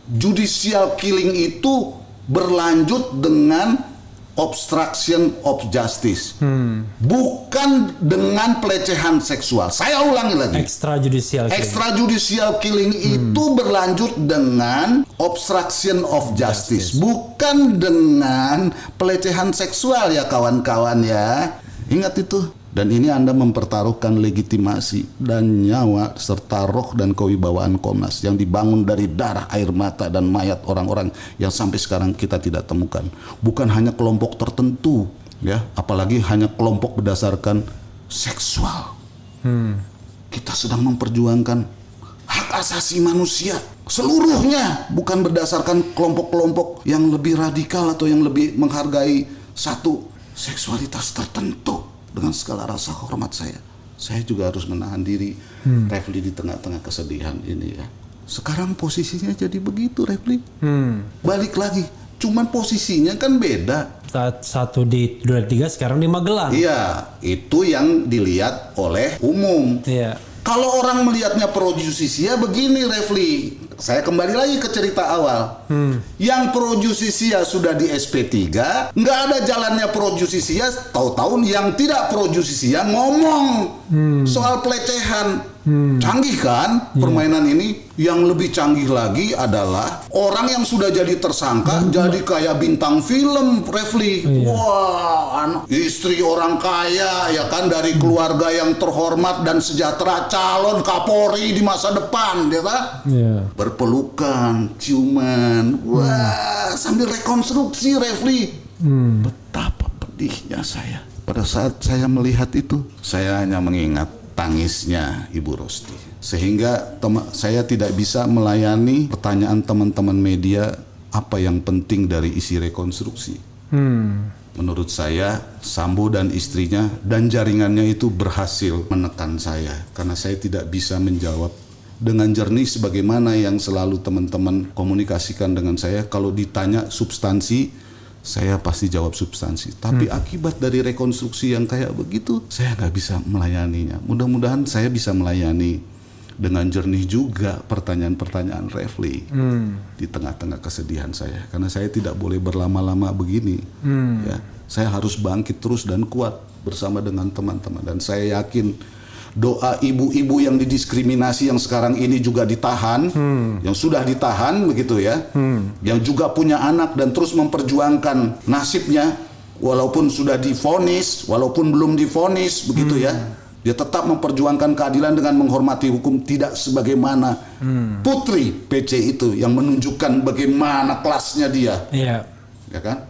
judicial killing itu berlanjut dengan obstruction of justice, bukan dengan pelecehan seksual. Saya ulangi lagi, extrajudicial killing itu berlanjut dengan obstruction of justice, bukan dengan pelecehan seksual ya kawan-kawan ya. Ingat itu. Dan ini Anda mempertaruhkan legitimasi dan nyawa serta roh dan kewibawaan Komnas yang dibangun dari darah, air mata dan mayat orang-orang yang sampai sekarang kita tidak temukan. Bukan hanya kelompok tertentu, ya, apalagi hanya kelompok berdasarkan seksual. Kita sedang memperjuangkan hak asasi manusia seluruhnya, bukan berdasarkan kelompok-kelompok yang lebih radikal atau yang lebih menghargai satu seksualitas tertentu. Dengan segala rasa hormat saya juga harus menahan diri, Refli, di tengah-tengah kesedihan ini ya. Sekarang posisinya jadi begitu, Refli. Balik lagi, cuman posisinya kan beda. Satu di Duren 3, sekarang di Magelang. Iya, itu yang dilihat oleh umum. Iya. Kalau orang melihatnya pro justisia begini, Refli. Saya kembali lagi ke cerita awal. Yang pro justisia sudah di SP3, nggak ada jalannya pro justisia. Tahu-tahu yang tidak pro justisia ngomong soal pelecehan. Canggih kan permainan ini? Yang lebih canggih lagi adalah orang yang sudah jadi tersangka jadi kayak bintang film, Refli. Wah, istri orang kaya ya kan, dari keluarga yang terhormat dan sejahtera, calon Kapolri di masa depan, ya kan? Berpelukan, ciuman, wah, sambil rekonstruksi, Refli. Betapa pedihnya saya pada saat saya melihat itu. Saya hanya mengingat tangisnya Ibu Rosti, sehingga saya tidak bisa melayani pertanyaan teman-teman media apa yang penting dari isi rekonstruksi. Menurut saya, Sambo dan istrinya dan jaringannya itu berhasil menekan saya, karena saya tidak bisa menjawab dengan jernih sebagaimana yang selalu teman-teman komunikasikan dengan saya. Kalau ditanya substansi, saya pasti jawab substansi. Tapi akibat dari rekonstruksi yang kayak begitu, saya nggak bisa melayaninya. Mudah-mudahan saya bisa melayani dengan jernih juga pertanyaan-pertanyaan Refli di tengah-tengah kesedihan saya. Karena saya tidak boleh berlama-lama begini. Ya, saya harus bangkit terus dan kuat bersama dengan teman-teman. Dan saya yakin doa ibu-ibu yang didiskriminasi yang sekarang ini juga ditahan, yang sudah ditahan begitu ya, yang juga punya anak dan terus memperjuangkan nasibnya walaupun sudah divonis, walaupun belum divonis begitu ya, dia tetap memperjuangkan keadilan dengan menghormati hukum, tidak sebagaimana Putri PC itu yang menunjukkan bagaimana kelasnya dia, ya kan?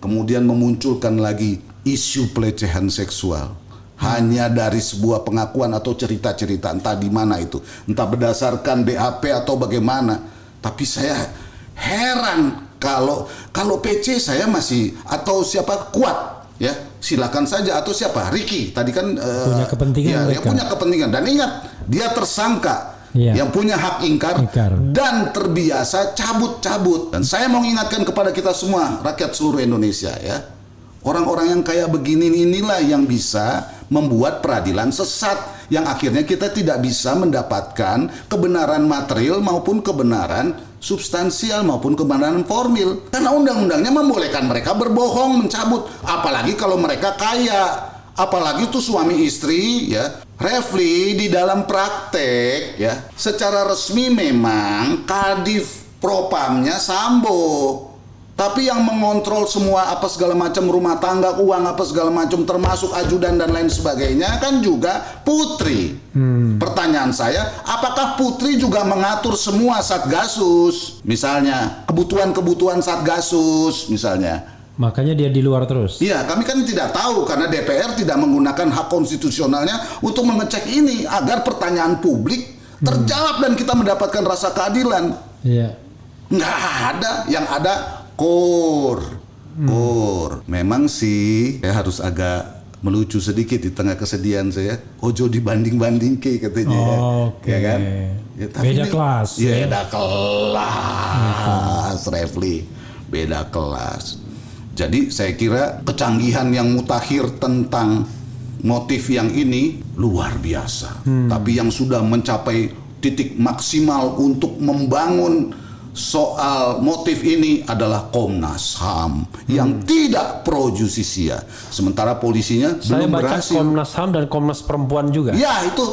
kemudian memunculkan lagi isu pelecehan seksual. Hanya dari sebuah pengakuan atau cerita-cerita, entah di mana itu, entah berdasarkan BAP atau bagaimana. Tapi saya heran kalau PC saya masih, atau siapa Kuat ya, silakan saja, atau siapa Ricky tadi kan punya kepentingan, ya, dia punya kepentingan, dan ingat dia tersangka. Yang punya hak ingkar dan terbiasa cabut-cabut. Dan saya mau ingatkan kepada kita semua, rakyat seluruh Indonesia ya, orang-orang yang kayak begini inilah yang bisa membuat peradilan sesat, yang akhirnya kita tidak bisa mendapatkan kebenaran material maupun kebenaran substansial maupun kebenaran formil. Karena undang-undangnya membolehkan mereka berbohong, mencabut, apalagi kalau mereka kaya, apalagi itu suami istri ya. Refli, di dalam praktek ya, secara resmi memang Kadif Propamnya Sambo. Tapi yang mengontrol semua apa segala macam rumah tangga, uang apa segala macam, termasuk ajudan dan lain sebagainya kan juga Putri. Pertanyaan saya, apakah Putri juga mengatur semua Satgasus? Misalnya kebutuhan-kebutuhan Satgasus misalnya. Makanya dia di luar terus. Iya, kami kan tidak tahu karena DPR tidak menggunakan hak konstitusionalnya untuk mengecek ini agar pertanyaan publik terjawab dan kita mendapatkan rasa keadilan. Iya. Nggak ada, yang ada KUR. Memang sih saya harus agak melucu sedikit di tengah kesedihan saya. Ojo dibanding-banding katanya ya kan? Ya, tapi beda kelas. Ya, beda kelas, Refli. Beda kelas. Jadi saya kira kecanggihan yang mutakhir tentang motif yang ini luar biasa. Tapi yang sudah mencapai titik maksimal untuk membangun soal motif ini adalah Komnas HAM yang tidak pro justisia. Sementara polisinya belum berhasil. Saya baca Komnas HAM dan Komnas Perempuan juga. Ya itu.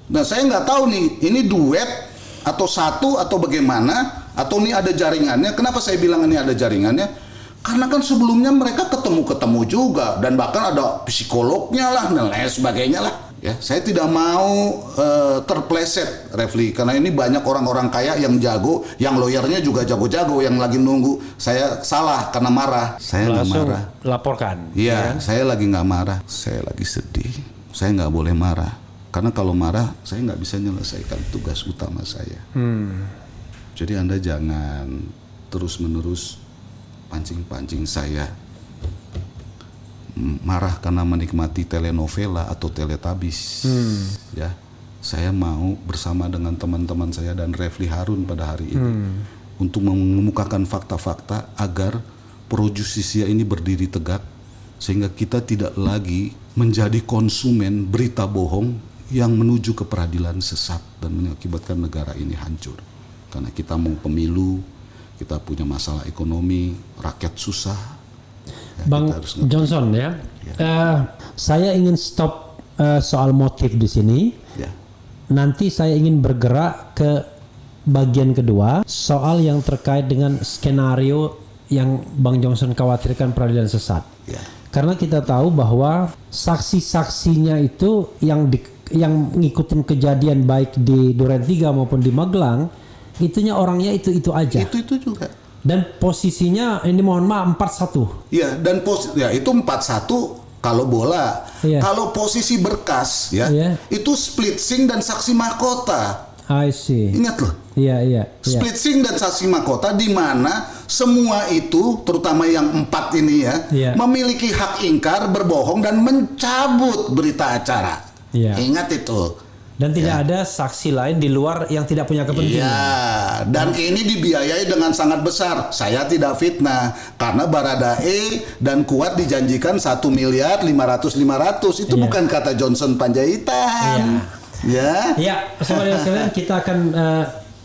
Nah saya nggak tahu nih, ini duet atau satu atau bagaimana, atau ini ada jaringannya. Kenapa saya bilang ini ada jaringannya? Karena kan sebelumnya mereka ketemu juga, dan bahkan ada psikolognya lah dan lain sebagainya lah. Ya, saya tidak mau terpleset, Refli, karena ini banyak orang-orang kaya yang jago, yang lawyernya juga jago-jago, yang lagi nunggu saya salah karena marah. Saya nggak marah. Laporkan. Iya, ya, saya lagi nggak marah, saya lagi sedih. Saya nggak boleh marah, karena kalau marah saya nggak bisa menyelesaikan tugas utama saya. Jadi Anda jangan terus-menerus pancing-pancing saya marah karena menikmati telenovela atau teletabis. Ya, saya mau bersama dengan teman-teman saya dan Refli Harun pada hari ini untuk mengemukakan fakta-fakta agar pro justisia ini berdiri tegak, sehingga kita tidak lagi menjadi konsumen berita bohong yang menuju ke peradilan sesat dan mengakibatkan negara ini hancur. Karena kita mau pemilu, kita punya masalah ekonomi, rakyat susah. Ya, Bang Johnson ya, saya ingin stop soal motif di sini. Ya. Nanti saya ingin bergerak ke bagian kedua, soal yang terkait dengan skenario yang Bang Johnson khawatirkan peradilan sesat. Ya. Karena kita tahu bahwa saksi-saksinya itu yang ngikutin kejadian baik di Duren 3 maupun di Magelang, itunya orangnya itu aja. Itu juga. Dan posisinya ini mohon maaf 4-1. Iya, dan itu 4-1 kalau bola. Iya. Kalau posisi berkas ya, itu splitsing dan saksi mahkota. I see. Ingat loh. Iya. Splitsing dan saksi mahkota, di mana semua itu terutama yang 4 ini ya, memiliki hak ingkar, berbohong dan mencabut berita acara. Iya. Ingat itu. Dan tidak ada saksi lain di luar yang tidak punya kepentingan. Iya, dan ini dibiayai dengan sangat besar. Saya tidak fitnah, karena Baradae dan Kuat dijanjikan 1 miliar 500. Itu bukan kata Johnson Panjaitan. Ya. Ya, saudara-saudara, kita akan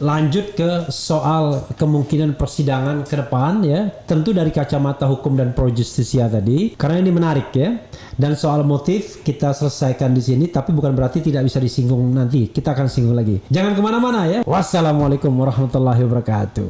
lanjut ke soal kemungkinan persidangan ke depan ya. Tentu dari kacamata hukum dan pro justisia tadi, karena ini menarik ya. Dan soal motif kita selesaikan di sini, tapi bukan berarti tidak bisa disinggung nanti. Kita akan singgung lagi. Jangan kemana-mana ya. Wassalamualaikum warahmatullahi wabarakatuh.